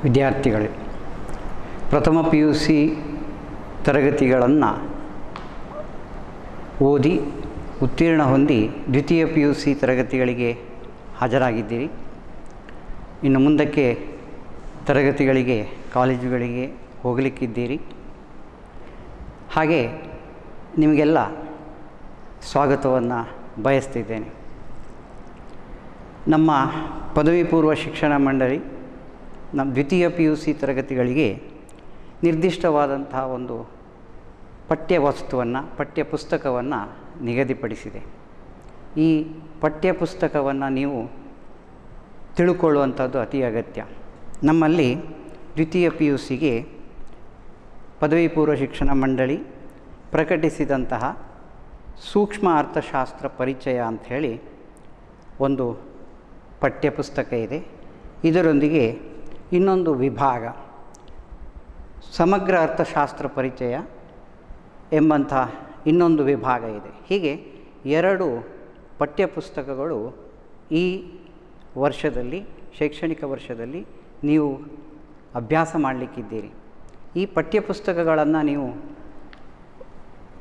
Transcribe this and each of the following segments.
ವಿದ್ಯಾರ್ಥಿಗಳೇ, ಪ್ರಥಮ PUC ತರಗತಿಗಳನ್ನು ಓದಿ ಉತ್ತೀರ್ಣ ಹೊಂದಿ ದ್ವಿತೀಯ PUC ತರಗತಿಗಳಿಗೆ ಹಾಜರಾಗಿದ್ದೀರಿ. ಇನ್ನು ಮುಂದಕ್ಕೆ ತರಗತಿಗಳಿಗೆ ಕಾಲೇಜುಗಳಿಗೆ ಹೋಗಲಿಕ್ಕಿದ್ದೀರಿ. ಹಾಗೆ ನಿಮಗೆಲ್ಲ ಸ್ವಾಗತವನ್ನು ಬಯಸ್ತಿದ್ದೇನೆ. ನಮ್ಮ ಪದವಿ ಪೂರ್ವ ಶಿಕ್ಷಣ ಮಂಡಳಿ ನಮ್ಮ ದ್ವಿತೀಯ PUC ತರಗತಿಗಳಿಗೆ ನಿರ್ದಿಷ್ಟವಾದಂತಹ ಒಂದು ಪಠ್ಯಪುಸ್ತಕವನ್ನು ನಿಗದಿಪಡಿಸಿದೆ. ಈ ಪಠ್ಯಪುಸ್ತಕವನ್ನು ನೀವು ತಿಳ್ಕೊಳ್ಳುವಂಥದ್ದು ಅತಿ ಅಗತ್ಯ. ನಮ್ಮಲ್ಲಿ ದ್ವಿತೀಯ PUCಗೆ ಪದವಿ ಪೂರ್ವ ಶಿಕ್ಷಣ ಮಂಡಳಿ ಪ್ರಕಟಿಸಿದಂತಹ ಸೂಕ್ಷ್ಮ ಅರ್ಥಶಾಸ್ತ್ರ ಪರಿಚಯ ಅಂಥೇಳಿ ಒಂದು ಪಠ್ಯಪುಸ್ತಕ ಇದೆ. ಇದರೊಂದಿಗೆ ಇನ್ನೊಂದು ವಿಭಾಗ ಸಮಗ್ರ ಅರ್ಥಶಾಸ್ತ್ರ ಪರಿಚಯ ಎಂಬಂಥ ಇನ್ನೊಂದು ವಿಭಾಗ ಇದೆ. ಹೀಗೆ ಎರಡು ಪಠ್ಯಪುಸ್ತಕಗಳು ಈ ವರ್ಷದಲ್ಲಿ, ಶೈಕ್ಷಣಿಕ ವರ್ಷದಲ್ಲಿ ನೀವು ಅಭ್ಯಾಸ ಮಾಡಲಿಕ್ಕಿದ್ದೀರಿ. ಈ ಪಠ್ಯಪುಸ್ತಕಗಳನ್ನು ನೀವು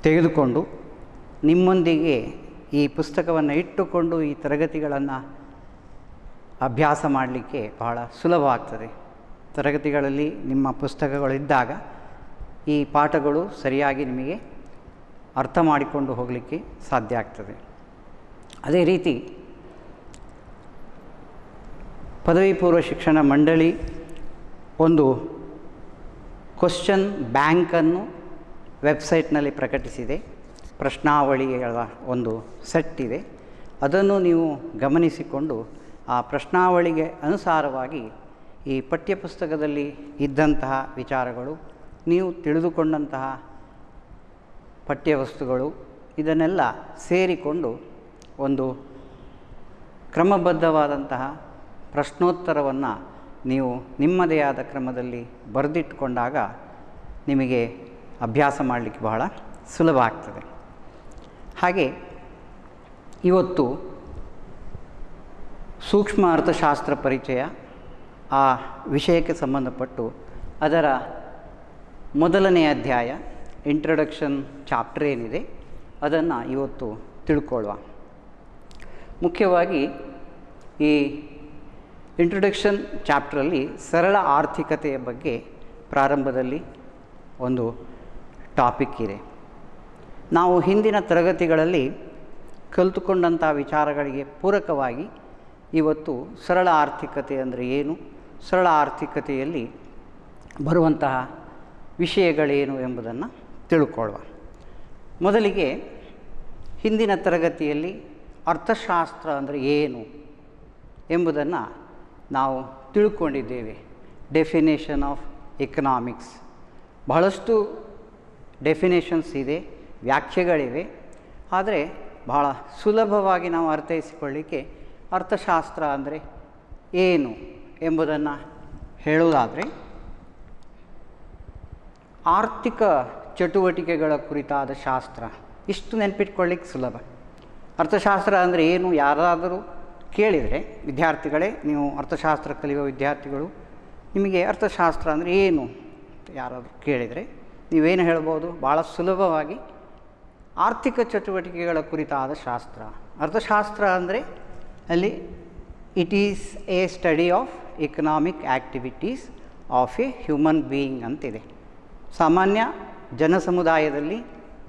ತೆಗೆದುಕೊಂಡು ನಿಮ್ಮೊಂದಿಗೆ ಈ ಪುಸ್ತಕವನ್ನು ಇಟ್ಟುಕೊಂಡು ಈ ತರಗತಿಗಳನ್ನು ಅಭ್ಯಾಸ ಮಾಡಲಿಕ್ಕೆ ಬಹಳ ಸುಲಭ ಆಗ್ತದೆ. ತರಗತಿಗಳಲ್ಲಿ ನಿಮ್ಮ ಪುಸ್ತಕಗಳಿದ್ದಾಗ ಈ ಪಾಠಗಳು ಸರಿಯಾಗಿ ನಿಮಗೆ ಅರ್ಥ ಮಾಡಿಕೊಂಡು ಹೋಗಲಿಕ್ಕೆ ಸಾಧ್ಯ ಆಗ್ತದೆ. ಅದೇ ರೀತಿ ಪದವಿ ಪೂರ್ವ ಶಿಕ್ಷಣ ಮಂಡಳಿ ಒಂದು ಕ್ವಶ್ಚನ್ ಬ್ಯಾಂಕನ್ನು ವೆಬ್ಸೈಟ್ನಲ್ಲಿ ಪ್ರಕಟಿಸಿದೆ. ಪ್ರಶ್ನಾವಳಿಗಳ ಒಂದು ಸೆಟ್ ಇದೆ. ಅದನ್ನು ನೀವು ಗಮನಿಸಿಕೊಂಡು ಆ ಪ್ರಶ್ನಾವಳಿಗೆ ಅನುಸಾರವಾಗಿ ಈ ಪಠ್ಯಪುಸ್ತಕದಲ್ಲಿ ಇದ್ದಂತಹ ವಿಚಾರಗಳು, ನೀವು ತಿಳಿದುಕೊಂಡಂತಹ ಪಠ್ಯವಸ್ತುಗಳು, ಇದನ್ನೆಲ್ಲ ಸೇರಿಕೊಂಡು ಒಂದು ಕ್ರಮಬದ್ಧವಾದಂತಹ ಪ್ರಶ್ನೋತ್ತರವನ್ನು ನೀವು ನಿಮ್ಮದೇ ಆದ ಕ್ರಮದಲ್ಲಿ ಬರೆದಿಟ್ಟುಕೊಂಡಾಗ ನಿಮಗೆ ಅಭ್ಯಾಸ ಮಾಡಲಿಕ್ಕೆ ಬಹಳ ಸುಲಭ ಆಗ್ತದೆ. ಹಾಗೆ ಇವತ್ತು ಸೂಕ್ಷ್ಮ ಅರ್ಥಶಾಸ್ತ್ರ ಪರಿಚಯ ಆ ವಿಷಯಕ್ಕೆ ಸಂಬಂಧಪಟ್ಟು ಅದರ ಮೊದಲನೇ ಅಧ್ಯಾಯ ಇಂಟ್ರೊಡಕ್ಷನ್ ಚಾಪ್ಟರ್ ಏನಿದೆ ಅದನ್ನು ಇವತ್ತು ತಿಳ್ಕೊಳ್ಳುವ. ಮುಖ್ಯವಾಗಿ ಈ ಇಂಟ್ರೊಡಕ್ಷನ್ ಚಾಪ್ಟ್ರಲ್ಲಿ ಸರಳ ಆರ್ಥಿಕತೆಯ ಬಗ್ಗೆ ಪ್ರಾರಂಭದಲ್ಲಿ ಒಂದು ಟಾಪಿಕ್ ಇದೆ. ನಾವು ಹಿಂದಿನ ತರಗತಿಗಳಲ್ಲಿ ಕಲಿತುಕೊಂಡಂಥ ವಿಚಾರಗಳಿಗೆ ಪೂರಕವಾಗಿ ಇವತ್ತು ಸರಳ ಆರ್ಥಿಕತೆ ಅಂದರೆ ಏನು, ಸರಳ ಆರ್ಥಿಕತೆಯಲ್ಲಿ ಬರುವಂತಹ ವಿಷಯಗಳೇನು ಎಂಬುದನ್ನು ತಿಳ್ಕೊಳ್ಳುವ. ಮೊದಲಿಗೆ ಹಿಂದಿನ ತರಗತಿಯಲ್ಲಿ ಅರ್ಥಶಾಸ್ತ್ರ ಅಂದರೆ ಏನು ಎಂಬುದನ್ನು ನಾವು ತಿಳ್ಕೊಂಡಿದ್ದೇವೆ. ಡೆಫಿನೇಷನ್ ಆಫ್ ಎಕನಾಮಿಕ್ಸ್, ಬಹಳಷ್ಟು ಡೆಫಿನೇಷನ್ಸ್ ಇದೆ, ವ್ಯಾಖ್ಯೆಗಳಿವೆ. ಆದರೆ ಬಹಳ ಸುಲಭವಾಗಿ ನಾವು ಅರ್ಥೈಸಿಕೊಳ್ಳಿಕ್ಕೆ ಅರ್ಥಶಾಸ್ತ್ರ ಅಂದರೆ ಏನು ಎಂಬುದನ್ನು ಹೇಳುವುದಾದರೆ, ಆರ್ಥಿಕ ಚಟುವಟಿಕೆಗಳ ಕುರಿತಾದ ಶಾಸ್ತ್ರ. ಇಷ್ಟು ನೆನಪಿಟ್ಕೊಳ್ಳಿಕ್ಕೆ ಸುಲಭ. ಅರ್ಥಶಾಸ್ತ್ರ ಅಂದರೆ ಏನು ಯಾರಾದರೂ ಕೇಳಿದರೆ, ವಿದ್ಯಾರ್ಥಿಗಳೇ, ನೀವು ಅರ್ಥಶಾಸ್ತ್ರ ಕಲಿಯುವ ವಿದ್ಯಾರ್ಥಿಗಳು, ನಿಮಗೆ ಅರ್ಥಶಾಸ್ತ್ರ ಅಂದರೆ ಏನು ಯಾರಾದರೂ ಕೇಳಿದರೆ ನೀವೇನು ಹೇಳ್ಬೋದು? ಭಾಳ ಸುಲಭವಾಗಿ ಆರ್ಥಿಕ ಚಟುವಟಿಕೆಗಳ ಕುರಿತಾದ ಶಾಸ್ತ್ರ. ಅರ್ಥಶಾಸ್ತ್ರ ಅಂದರೆ ಅಲ್ಲಿ it is A study of economic activities of A human being ಅಂತಿದೆ. ಸಾಮಾನ್ಯ ಜನ ಸಮುದಾಯದಲ್ಲಿ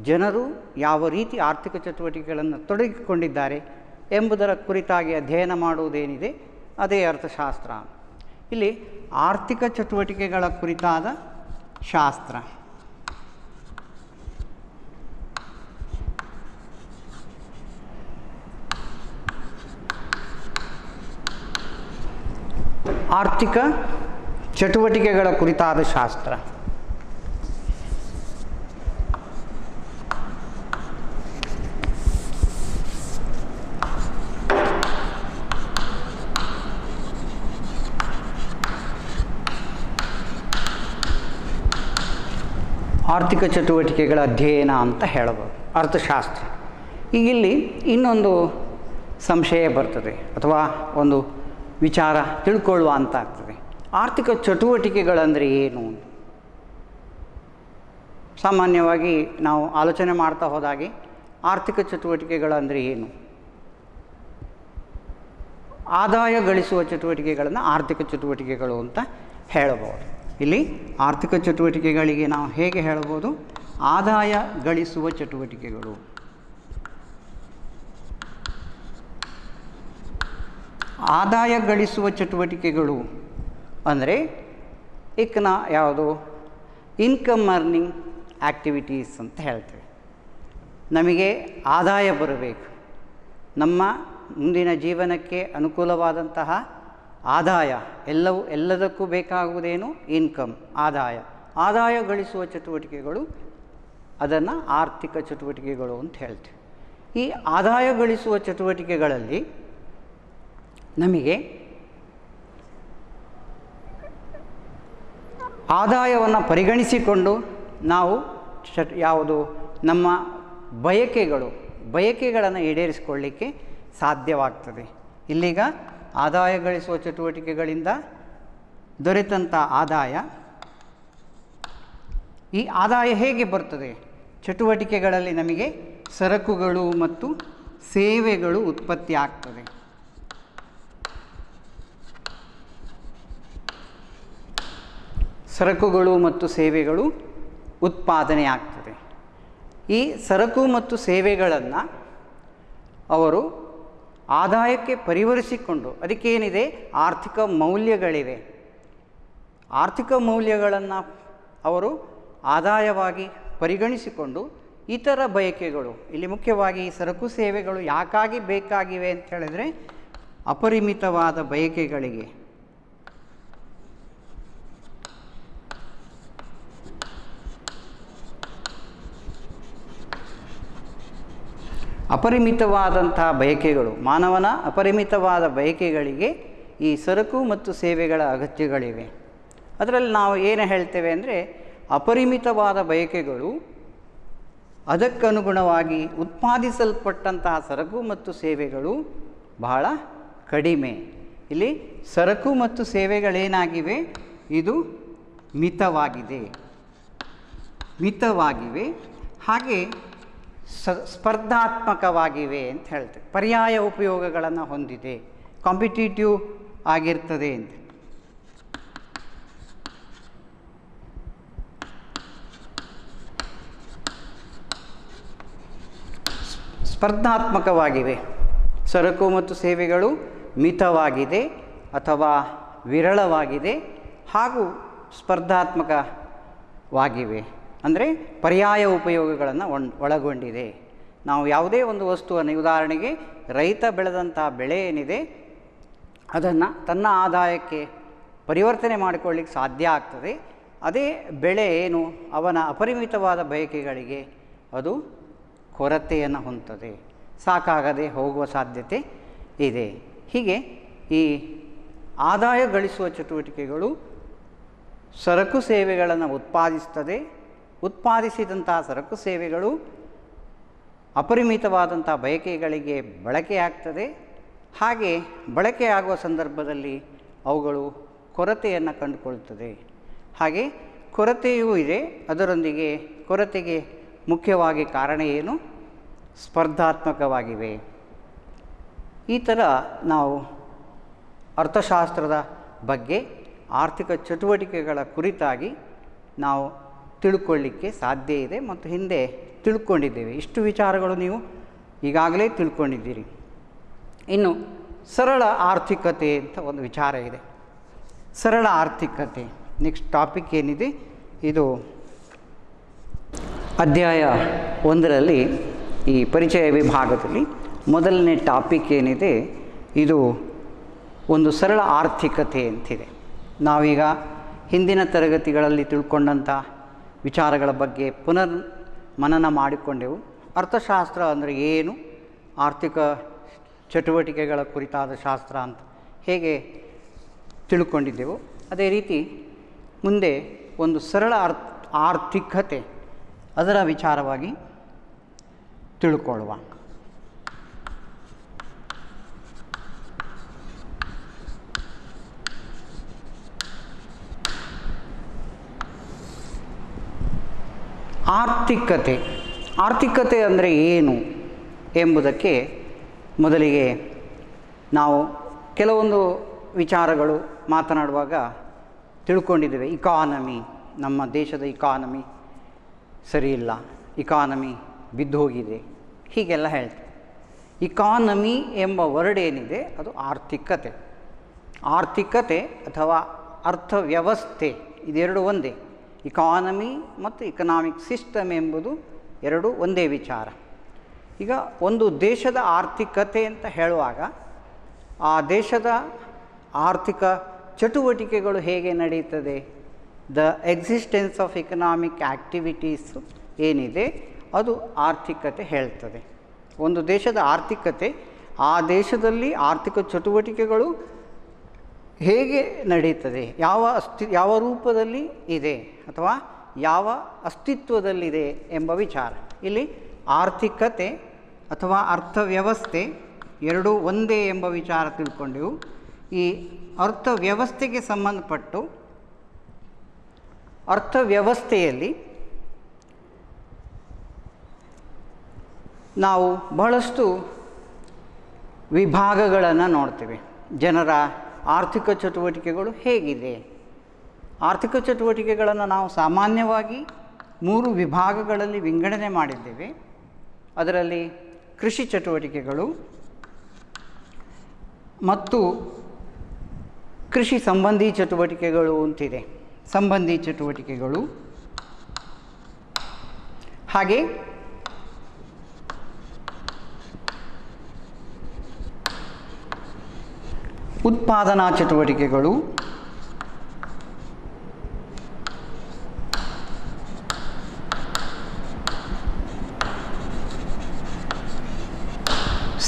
ಜನರು ಯಾವ ರೀತಿ ಆರ್ಥಿಕ ಚಟುವಟಿಕೆಗಳನ್ನು ತೊಡಗಿಕೊಂಡಿದ್ದಾರೆ ಎಂಬುದರ ಕುರಿತಾಗಿ ಅಧ್ಯಯನ ಮಾಡುವುದೇನಿದೆ ಅದೇ ಅರ್ಥಶಾಸ್ತ್ರ. ಇಲ್ಲಿ ಆರ್ಥಿಕ ಚಟುವಟಿಕೆಗಳ ಕುರಿತಾದ ಶಾಸ್ತ್ರ. ಆರ್ಥಿಕ ಚಟುವಟಿಕೆಗಳ ಕುರಿತಾದ ಶಾಸ್ತ್ರ. ಆರ್ಥಿಕ ಚಟುವಟಿಕೆಗಳ ಅಧ್ಯಯನ ಅಂತ ಹೇಳಬಹುದು ಅರ್ಥಶಾಸ್ತ್ರ. ಈಗ ಇಲ್ಲಿ ಇನ್ನೊಂದು ಸಂಶಯ ಬರ್ತದೆ ಅಥವಾ ಒಂದು ವಿಚಾರ ತಿಳ್ಕೊಳ್ಳುವ ಅಂತ ಆಗ್ತದೆ. ಆರ್ಥಿಕ ಚಟುವಟಿಕೆಗಳಂದರೆ ಏನು? ಸಾಮಾನ್ಯವಾಗಿ ನಾವು ಆಲೋಚನೆ ಮಾಡ್ತಾ ಹೋದಾಗೆ ಆರ್ಥಿಕ ಚಟುವಟಿಕೆಗಳಂದರೆ ಏನು? ಆದಾಯ ಗಳಿಸುವ ಚಟುವಟಿಕೆಗಳನ್ನು ಆರ್ಥಿಕ ಚಟುವಟಿಕೆಗಳು ಅಂತ ಹೇಳಬಹುದು. ಇಲ್ಲಿ ಆರ್ಥಿಕ ಚಟುವಟಿಕೆಗಳಿಗೆ ನಾವು ಹೇಗೆ ಹೇಳಬಹುದು? ಆದಾಯ ಗಳಿಸುವ ಚಟುವಟಿಕೆಗಳು. ಆದಾಯ ಗಳಿಸುವ ಚಟುವಟಿಕೆಗಳು ಅಂದರೆ ಇಕ್ನ ಯಾವುದು? ಇನ್ಕಮ್ ಅರ್ನಿಂಗ್ ಆ್ಯಕ್ಟಿವಿಟೀಸ್ ಅಂತ ಹೇಳ್ತೇವೆ. ನಮಗೆ ಆದಾಯ ಬರಬೇಕು, ನಮ್ಮ ಮುಂದಿನ ಜೀವನಕ್ಕೆ ಅನುಕೂಲವಾದಂತಹ ಆದಾಯ, ಎಲ್ಲದಕ್ಕೂ ಬೇಕಾಗುವುದೇನು? ಇನ್ಕಮ್, ಆದಾಯ ಗಳಿಸುವ ಚಟುವಟಿಕೆಗಳು, ಅದನ್ನು ಆರ್ಥಿಕ ಚಟುವಟಿಕೆಗಳು ಅಂತ ಹೇಳ್ತೇವೆ. ಈ ಆದಾಯ ಗಳಿಸುವ ಚಟುವಟಿಕೆಗಳಲ್ಲಿ ನಮಗೆ ಆದಾಯವನ್ನು ಪರಿಗಣಿಸಿಕೊಂಡು ನಾವು ಯಾವುದು ನಮ್ಮ ಬಯಕೆಗಳನ್ನು ಈಡೇರಿಸಿಕೊಳ್ಳಲಿಕ್ಕೆ ಸಾಧ್ಯವಾಗ್ತದೆ. ಇಲ್ಲೀಗ ಆದಾಯ ಗಳಿಸುವ ಚಟುವಟಿಕೆಗಳಿಂದ ದೊರೆತಂಥ ಆದಾಯ, ಈ ಆದಾಯ ಹೇಗೆ ಬರ್ತದೆ? ಚಟುವಟಿಕೆಗಳಲ್ಲಿ ನಮಗೆ ಸರಕುಗಳು ಮತ್ತು ಸೇವೆಗಳು ಉತ್ಪತ್ತಿ ಆಗ್ತದೆ. ಸರಕುಗಳು ಮತ್ತು ಸೇವೆಗಳು ಉತ್ಪಾದನೆ ಆಗ್ತದೆ. ಈ ಸರಕು ಮತ್ತು ಸೇವೆಗಳನ್ನು ಅವರು ಆದಾಯಕ್ಕೆ ಪರಿವರ್ತಿಸಿಕೊಂಡು, ಅದಕ್ಕೇನಿದೆ? ಆರ್ಥಿಕ ಮೌಲ್ಯಗಳಿವೆ. ಆರ್ಥಿಕ ಮೌಲ್ಯಗಳನ್ನು ಅವರು ಆದಾಯವಾಗಿ ಪರಿಗಣಿಸಿಕೊಂಡು ಇತರ ಬಯಕೆಗಳು, ಇಲ್ಲಿ ಮುಖ್ಯವಾಗಿ ಈ ಸರಕು ಸೇವೆಗಳು ಯಾಕಾಗಿ ಬೇಕಾಗಿವೆ ಅಂತ ಹೇಳಿದರೆ ಅಪರಿಮಿತವಾದ ಬಯಕೆಗಳಿಗೆ, ಅಪರಿಮಿತವಾದಂಥ ಬಯಕೆಗಳು, ಮಾನವನ ಅಪರಿಮಿತವಾದ ಬಯಕೆಗಳಿಗೆ ಈ ಸರಕು ಮತ್ತು ಸೇವೆಗಳ ಅಗತ್ಯಗಳಿವೆ. ಅದರಲ್ಲಿ ನಾವು ಏನು ಹೇಳ್ತೇವೆ ಅಂದರೆ, ಅಪರಿಮಿತವಾದ ಬಯಕೆಗಳು, ಅದಕ್ಕನುಗುಣವಾಗಿ ಉತ್ಪಾದಿಸಲ್ಪಟ್ಟಂತಹ ಸರಕು ಮತ್ತು ಸೇವೆಗಳು ಬಹಳ ಕಡಿಮೆ. ಇಲ್ಲಿ ಸರಕು ಮತ್ತು ಸೇವೆಗಳೇನಾಗಿವೆ? ಇದು ಮಿತವಾಗಿವೆ, ಹಾಗೆ ಸ್ಪರ್ಧಾತ್ಮಕವಾಗಿವೆ ಅಂತ ಹೇಳ್ತೇವೆ. ಪರ್ಯಾಯ ಉಪಯೋಗಗಳನ್ನು ಹೊಂದಿದೆ, ಕಾಂಪಿಟೇಟಿವ್ ಆಗಿರ್ತದೆ ಅಂತ. ಸ್ಪರ್ಧಾತ್ಮಕವಾಗಿವೆ. ಸರಕು ಮತ್ತು ಸೇವೆಗಳು ಮಿತವಾಗಿದೆ ಅಥವಾ ವಿರಳವಾಗಿದೆ ಹಾಗೂ ಸ್ಪರ್ಧಾತ್ಮಕವಾಗಿವೆ. ಅಂದರೆ ಪರ್ಯಾಯ ಉಪಯೋಗಗಳನ್ನು ಒಳಗೊಂಡಿದೆ. ನಾವು ಯಾವುದೇ ಒಂದು ವಸ್ತುವನ್ನು, ಉದಾಹರಣೆಗೆ ರೈತ ಬೆಳೆದಂಥ ಬೆಳೆ ಏನಿದೆ ಅದನ್ನು ತನ್ನ ಆದಾಯಕ್ಕೆ ಪರಿವರ್ತನೆ ಮಾಡಿಕೊಳ್ಳಿಕ್ಕೆ ಸಾಧ್ಯ ಆಗ್ತದೆ. ಅದೇ ಬೆಳೆ ಏನು ಅವನ ಅಪರಿಮಿತವಾದ ಬಯಕೆಗಳಿಗೆ ಅದು ಕೊರತೆಯನ್ನು ಹೊಂದುತ್ತದೆ, ಸಾಕಾಗದೆ ಹೋಗುವ ಸಾಧ್ಯತೆ ಇದೆ. ಹೀಗೆ ಈ ಆದಾಯ ಗಳಿಸುವ ಚಟುವಟಿಕೆಗಳು ಸರಕು ಸೇವೆಗಳನ್ನು ಉತ್ಪಾದಿಸ್ತದೆ. ಉತ್ಪಾದಿಸಿದಂತಹ ಸರಕು ಸೇವೆಗಳು ಅಪರಿಮಿತವಾದಂಥ ಬಯಕೆಗಳಿಗೆ ಬಳಕೆಯಾಗ್ತದೆ. ಹಾಗೆ ಬಳಕೆಯಾಗುವ ಸಂದರ್ಭದಲ್ಲಿ ಅವುಗಳು ಕೊರತೆಯನ್ನು ಕಂಡುಕೊಳ್ಳುತ್ತದೆ. ಹಾಗೆ ಕೊರತೆಯೂ ಇದೆ. ಅದರೊಂದಿಗೆ ಕೊರತೆಗೆ ಮುಖ್ಯವಾಗಿ ಕಾರಣ ಏನು? ಸ್ಪರ್ಧಾತ್ಮಕವಾಗಿವೆ. ಈ ಥರ ನಾವು ಅರ್ಥಶಾಸ್ತ್ರದ ಬಗ್ಗೆ, ಆರ್ಥಿಕ ಚಟುವಟಿಕೆಗಳ ಕುರಿತಾಗಿ ನಾವು ತಿಳ್ಕೊಳ್ಳಿಕ್ಕೆ ಸಾಧ್ಯ ಇದೆ ಮತ್ತು ಹಿಂದೆ ತಿಳ್ಕೊಂಡಿದ್ದೇವೆ. ಇಷ್ಟು ವಿಚಾರಗಳು ನೀವು ಈಗಾಗಲೇ ತಿಳ್ಕೊಂಡಿದ್ದೀರಿ. ಇನ್ನು ಸರಳ ಆರ್ಥಿಕತೆ ಅಂತ ಒಂದು ವಿಚಾರ ಇದೆ. ಸರಳ ಆರ್ಥಿಕತೆ ನೆಕ್ಸ್ಟ್ ಟಾಪಿಕ್ ಏನಿದೆ, ಇದು ಅಧ್ಯಾಯ 1ರಲ್ಲಿ ಈ ಪರಿಚಯ ವಿಭಾಗದಲ್ಲಿ ಮೊದಲನೇ ಟಾಪಿಕ್ ಏನಿದೆ, ಇದು ಒಂದು ಸರಳ ಆರ್ಥಿಕತೆ ಅಂತಿದೆ. ನಾವೀಗ ಹಿಂದಿನ ತರಗತಿಗಳಲ್ಲಿ ತಿಳ್ಕೊಂಡಂಥ ವಿಚಾರಗಳ ಬಗ್ಗೆ ಪುನರ್ ಮನನ ಮಾಡಿಕೊಂಡೆವು. ಅರ್ಥಶಾಸ್ತ್ರ ಅಂದರೆ ಏನು, ಆರ್ಥಿಕ ಚಟುವಟಿಕೆಗಳ ಕುರಿತಾದ ಶಾಸ್ತ್ರ ಅಂತ ಹೇಗೆ ತಿಳ್ಕೊಂಡಿದ್ದೆವು, ಅದೇ ರೀತಿ ಮುಂದೆ ಒಂದು ಸರಳ ಆರ್ಥಿಕತೆ ಅದರ ವಿಚಾರವಾಗಿ ತಿಳ್ಕೊಳ್ಳುವ. ಆರ್ಥಿಕತೆ. ಆರ್ಥಿಕತೆ ಅಂದರೆ ಏನು ಎಂಬುದಕ್ಕೆ ಮೊದಲಿಗೆ ನಾವು ಕೆಲವೊಂದು ವಿಚಾರಗಳು ಮಾತನಾಡುವಾಗ ತಿಳ್ಕೊಂಡಿದ್ದೇವೆ. ಇಕಾನಮಿ, ನಮ್ಮ ದೇಶದ ಇಕಾನಮಿ ಸರಿಯಿಲ್ಲ, ಇಕಾನಮಿ ಬಿದ್ದು ಹೋಗಿದೆ, ಹೀಗೆಲ್ಲ ಹೇಳ್ತೇವೆ. ಇಕಾನಮಿ ಎಂಬ ವರ್ಡ್ ಏನಿದೆ ಅದು ಆರ್ಥಿಕತೆ. ಆರ್ಥಿಕತೆ ಅಥವಾ ಅರ್ಥವ್ಯವಸ್ಥೆ ಇದೆರಡು ಒಂದೇ. ಇಕಾನಮಿ ಮತ್ತು ಇಕನಾಮಿಕ್ ಸಿಸ್ಟಮ್ ಎಂಬುದು ಎರಡು ಒಂದೇ ವಿಚಾರ. ಈಗ ಒಂದು ದೇಶದ ಆರ್ಥಿಕತೆ ಅಂತ ಹೇಳುವಾಗ ಆ ದೇಶದ ಆರ್ಥಿಕ ಚಟುವಟಿಕೆಗಳು ಹೇಗೆ ನಡೀತದೆ, the existence of economic activities ಏನಿದೆ ಅದು ಆರ್ಥಿಕತೆ ಹೇಳ್ತದೆ. ಒಂದು ದೇಶದ ಆರ್ಥಿಕತೆ ಆ ದೇಶದಲ್ಲಿ ಆರ್ಥಿಕ ಚಟುವಟಿಕೆಗಳು ಹೇಗೆ ನಡೀತದೆ, ಯಾವ ರೂಪದಲ್ಲಿ ಇದೆ ಅಥವಾ ಯಾವ ಅಸ್ತಿತ್ವದಲ್ಲಿದೆ ಎಂಬ ವಿಚಾರ. ಇಲ್ಲಿ ಆರ್ಥಿಕತೆ ಅಥವಾ ಅರ್ಥವ್ಯವಸ್ಥೆ ಎರಡೂ ಒಂದೇ ಎಂಬ ವಿಚಾರ ತಿಳ್ಕೊಂಡೆವು. ಈ ಅರ್ಥವ್ಯವಸ್ಥೆಗೆ ಸಂಬಂಧಪಟ್ಟು ಅರ್ಥವ್ಯವಸ್ಥೆಯಲ್ಲಿ ನಾವು ಬಹಳಷ್ಟು ವಿಭಾಗಗಳನ್ನು ನೋಡ್ತೇವೆ. ಜನರ ಆರ್ಥಿಕ ಚಟುವಟಿಕೆಗಳು ಹೇಗಿದೆ. ಆರ್ಥಿಕ ಚಟುವಟಿಕೆಗಳನ್ನು ನಾವು ಸಾಮಾನ್ಯವಾಗಿ 3 ವಿಭಾಗಗಳಲ್ಲಿ ವಿಂಗಡಣೆ ಮಾಡಿದ್ದೇವೆ. ಅದರಲ್ಲಿ ಕೃಷಿ ಚಟುವಟಿಕೆಗಳು ಮತ್ತು ಕೃಷಿ ಸಂಬಂಧಿ ಚಟುವಟಿಕೆಗಳು ಅಂತಿದೆ. ಸಂಬಂಧಿ ಚಟುವಟಿಕೆಗಳು, ಹಾಗೆ ಉತ್ಪಾದನಾ ಚಟುವಟಿಕೆಗಳು,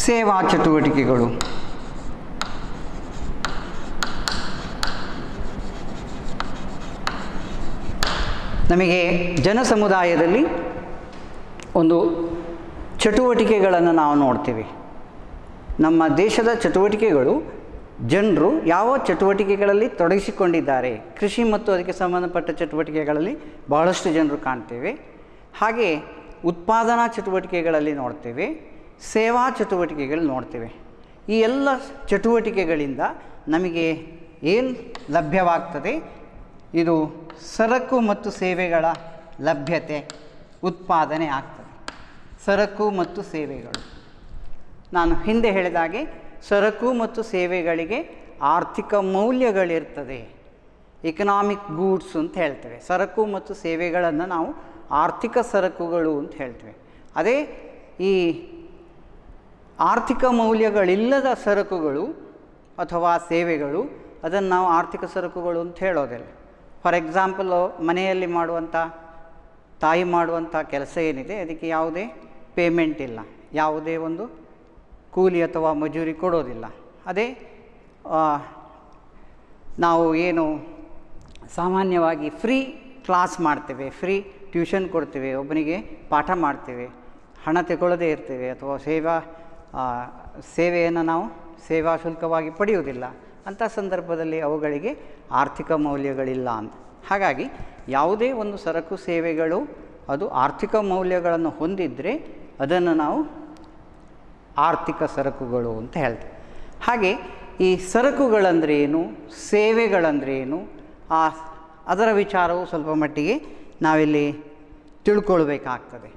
ಸೇವಾ ಚಟುವಟಿಕೆಗಳು. ನಮಗೆ ಜನ ಸಮುದಾಯದಲ್ಲಿ ಒಂದು ಚಟುವಟಿಕೆಗಳನ್ನು ನಾವು ನೋಡ್ತೀವಿ. ನಮ್ಮ ದೇಶದ ಚಟುವಟಿಕೆಗಳು ಜನರು ಯಾವ ಚಟುವಟಿಕೆಗಳಲ್ಲಿ ತೊಡಗಿಸಿಕೊಂಡಿದ್ದಾರೆ, ಕೃಷಿ ಮತ್ತು ಅದಕ್ಕೆ ಸಂಬಂಧಪಟ್ಟ ಚಟುವಟಿಕೆಗಳಲ್ಲಿ ಬಹಳಷ್ಟು ಜನರು ಕಾಣ್ತೇವೆ. ಹಾಗೆ ಉತ್ಪಾದನಾ ಚಟುವಟಿಕೆಗಳಲ್ಲಿ ನೋಡ್ತೇವೆ, ಸೇವಾ ಚಟುವಟಿಕೆಗಳು ನೋಡ್ತೇವೆ. ಈ ಎಲ್ಲ ಚಟುವಟಿಕೆಗಳಿಂದ ನಮಗೆ ಏನು ಲಭ್ಯವಾಗ್ತದೆ, ಇದು ಸರಕು ಮತ್ತು ಸೇವೆಗಳ ಲಭ್ಯತೆ, ಉತ್ಪಾದನೆ ಆಗ್ತದೆ. ಸರಕು ಮತ್ತು ಸೇವೆಗಳು, ನಾನು ಹಿಂದೆ ಹೇಳಿದಾಗೆ ಸರಕು ಮತ್ತು ಸೇವೆಗಳಿಗೆ ಆರ್ಥಿಕ ಮೌಲ್ಯಗಳಿರ್ತದೆ. ಎಕನಾಮಿಕ್ ಗೂಡ್ಸ್ ಅಂತ ಹೇಳ್ತೇವೆ. ಸರಕು ಮತ್ತು ಸೇವೆಗಳನ್ನು ನಾವು ಆರ್ಥಿಕ ಸರಕುಗಳು ಅಂತ ಹೇಳ್ತೇವೆ. ಅದೇ ಈ ಆರ್ಥಿಕ ಮೌಲ್ಯಗಳಿಲ್ಲದ ಸರಕುಗಳು ಅಥವಾ ಸೇವೆಗಳು, ಅದನ್ನು ನಾವು ಆರ್ಥಿಕ ಸರಕುಗಳು ಅಂತ ಹೇಳೋದಿಲ್ಲ. ಫಾರ್ ಎಕ್ಸಾಂಪಲ್, ಮನೆಯಲ್ಲಿ ಮಾಡುವಂಥ ತಾಯಿ ಮಾಡುವಂಥ ಕೆಲಸ ಏನಿದೆ ಅದಕ್ಕೆ ಯಾವುದೇ ಪೇಮೆಂಟ್ ಇಲ್ಲ, ಯಾವುದೇ ಒಂದು ಕೂಲಿ ಅಥವಾ ಮಜೂರಿ ಕೊಡೋದಿಲ್ಲ. ಅದೇ ನಾವು ಏನು ಸಾಮಾನ್ಯವಾಗಿ ಫ್ರೀ ಕ್ಲಾಸ್ ಮಾಡ್ತೇವೆ, ಫ್ರೀ ಟ್ಯೂಷನ್ ಕೊಡ್ತೇವೆ, ಒಬ್ಬನಿಗೆ ಪಾಠ ಮಾಡ್ತೇವೆ, ಹಣ ತಗೊಳ್ಳದೇ ಇರ್ತೇವೆ ಅಥವಾ ಸೇವೆಯನ್ನು ನಾವು ಸೇವಾ ಶುಲ್ಕವಾಗಿ ಪಡೆಯುವುದಿಲ್ಲ. ಅಂಥ ಸಂದರ್ಭದಲ್ಲಿ ಅವುಗಳಿಗೆ ಆರ್ಥಿಕ ಮೌಲ್ಯಗಳಿಲ್ಲ ಅಂತ. ಹಾಗಾಗಿ ಯಾವುದೇ ಒಂದು ಸರಕು ಸೇವೆಗಳು ಅದು ಆರ್ಥಿಕ ಮೌಲ್ಯಗಳನ್ನು ಹೊಂದಿದ್ದರೆ ಅದನ್ನು ನಾವು ಆರ್ಥಿಕ ಸರಕುಗಳು ಅಂತ ಹೇಳ್ತೇವೆ. ಹಾಗೆ ಈ ಸರಕುಗಳಂದ್ರೆ ಏನು, ಸೇವೆಗಳಂದ್ರೆ ಏನು, ಅದರ ವಿಚಾರವು ಸ್ವಲ್ಪ ಮಟ್ಟಿಗೆ ನಾವಿಲ್ಲಿ ತಿಳ್ಕೊಳ್ಬೇಕಾಗ್ತದೆ.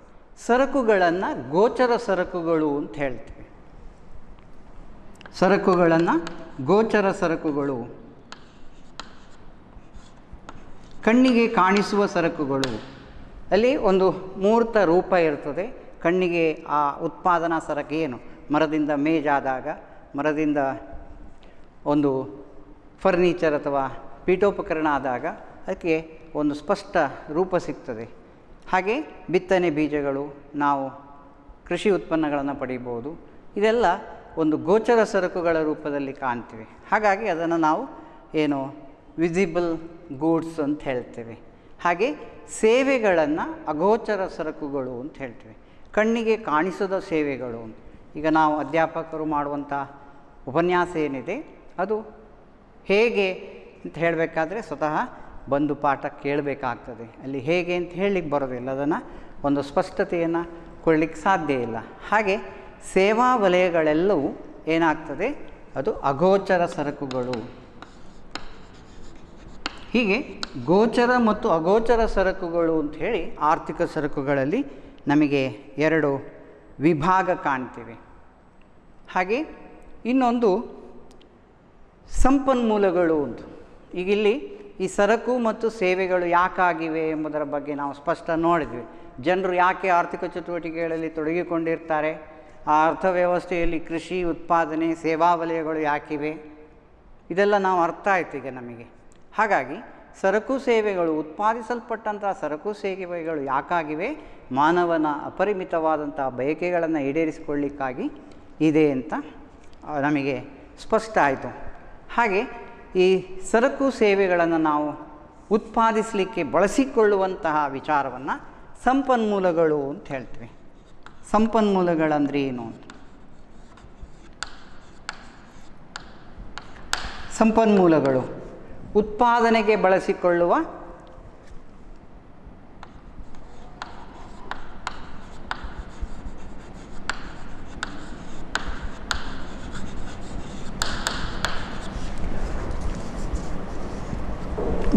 ಸರಕುಗಳನ್ನು ಗೋಚರ ಸರಕುಗಳು ಅಂತ ಹೇಳ್ತೇವೆ. ಸರಕುಗಳನ್ನು ಗೋಚರ ಸರಕುಗಳು, ಕಣ್ಣಿಗೆ ಕಾಣಿಸುವ ಸರಕುಗಳು. ಅಲ್ಲಿ ಒಂದು ಮೂರ್ತ ರೂಪ ಇರ್ತದೆ. ಕಣ್ಣಿಗೆ ಆ ಉತ್ಪಾದನಾ ಸರಕು ಏನು, ಮರದಿಂದ ಮೇಜಾದಾಗ, ಮರದಿಂದ ಒಂದು ಫರ್ನಿಚರ್ ಅಥವಾ ಪೀಠೋಪಕರಣ ಆದಾಗ ಅದಕ್ಕೆ ಒಂದು ಸ್ಪಷ್ಟ ರೂಪ ಸಿಗ್ತದೆ. ಹಾಗೆ ಬಿತ್ತನೆ ಬೀಜಗಳು, ನಾವು ಕೃಷಿ ಉತ್ಪನ್ನಗಳನ್ನು ಪಡೀಬೋದು. ಇದೆಲ್ಲ ಒಂದು ಗೋಚರ ಸರಕುಗಳ ರೂಪದಲ್ಲಿ ಕಾಣ್ತೀವಿ. ಹಾಗಾಗಿ ಅದನ್ನು ನಾವು ಏನು ವಿಸಿಬಲ್ ಗೂಡ್ಸ್ ಅಂತ ಹೇಳ್ತೇವೆ. ಹಾಗೆ ಸೇವೆಗಳನ್ನು ಅಗೋಚರ ಸರಕುಗಳು ಅಂತ ಹೇಳ್ತೇವೆ. ಕಣ್ಣಿಗೆ ಕಾಣಿಸದ ಸೇವೆಗಳು. ಈಗ ನಾವು ಅಧ್ಯಾಪಕರು ಮಾಡುವಂಥ ಉಪನ್ಯಾಸ ಏನಿದೆ ಅದು ಹೇಗೆ ಅಂತ ಹೇಳಬೇಕಾದ್ರೆ ಸ್ವತಃ ಬಂದು ಪಾಠ ಕೇಳಬೇಕಾಗ್ತದೆ. ಅಲ್ಲಿ ಹೇಗೆ ಅಂತ ಹೇಳಲಿಕ್ಕೆ ಬರೋದಿಲ್ಲ, ಅದನ್ನು ಒಂದು ಸ್ಪಷ್ಟತೆಯನ್ನು ಕೊಡಲಿಕ್ಕೆ ಸಾಧ್ಯ ಇಲ್ಲ. ಹಾಗೆ ಸೇವಾ ವಲಯಗಳೆಲ್ಲವೂ ಏನಾಗ್ತದೆ, ಅದು ಅಗೋಚರ ಸರಕುಗಳು. ಹೀಗೆ ಗೋಚರ ಮತ್ತು ಅಗೋಚರ ಸರಕುಗಳು ಅಂಥೇಳಿ ಆರ್ಥಿಕ ಸರಕುಗಳಲ್ಲಿ ನಮಗೆ 2 ವಿಭಾಗ ಕಾಣ್ತೀವಿ. ಹಾಗೆ ಇನ್ನೊಂದು ಸಂಪನ್ಮೂಲಗಳು ಅಂತ. ಈಗ ಇಲ್ಲಿ ಈ ಸರಕು ಮತ್ತು ಸೇವೆಗಳು ಯಾಕಾಗಿವೆ ಎಂಬುದರ ಬಗ್ಗೆ ನಾವು ಸ್ಪಷ್ಟ ನೋಡಿದ್ವಿ. ಜನರು ಯಾಕೆ ಆರ್ಥಿಕ ಚಟುವಟಿಕೆಗಳಲ್ಲಿ ತೊಡಗಿಕೊಂಡಿರ್ತಾರೆ, ಆ ಅರ್ಥವ್ಯವಸ್ಥೆಯಲ್ಲಿ ಕೃಷಿ, ಉತ್ಪಾದನೆ, ಸೇವಾ ವಲಯಗಳು ಯಾಕಿವೆ, ಇದೆಲ್ಲ ನಾವು ಅರ್ಥ ಆಯ್ತು ಈಗ ನಮಗೆ. ಹಾಗಾಗಿ ಸರಕು ಸೇವೆಗಳು, ಉತ್ಪಾದಿಸಲ್ಪಟ್ಟಂಥ ಸರಕು ಸೇವೆಗಳು ಯಾಕಾಗಿವೆ, ಮಾನವನ ಅಪರಿಮಿತವಾದಂಥ ಬಯಕೆಗಳನ್ನು ಈಡೇರಿಸಿಕೊಳ್ಳಿಕ್ಕಾಗಿ ಇದೆ ಅಂತ ನಮಗೆ ಸ್ಪಷ್ಟ ಆಯಿತು. ಹಾಗೆ ಈ ಸರಕು ಸೇವೆಗಳನ್ನು ನಾವು ಉತ್ಪಾದಿಸಲಿಕ್ಕೆ ಬಳಸಿಕೊಳ್ಳುವಂತಹ ವಿಚಾರವನ್ನು ಸಂಪನ್ಮೂಲಗಳು ಅಂತ ಹೇಳ್ತೀವಿ. ಸಂಪನ್ಮೂಲಗಳಂದ್ರೆ ಏನು ಅಂತ. ಸಂಪನ್ಮೂಲಗಳು ಉತ್ಪಾದನೆಗೆ ಬಳಸಿಕೊಳ್ಳುವ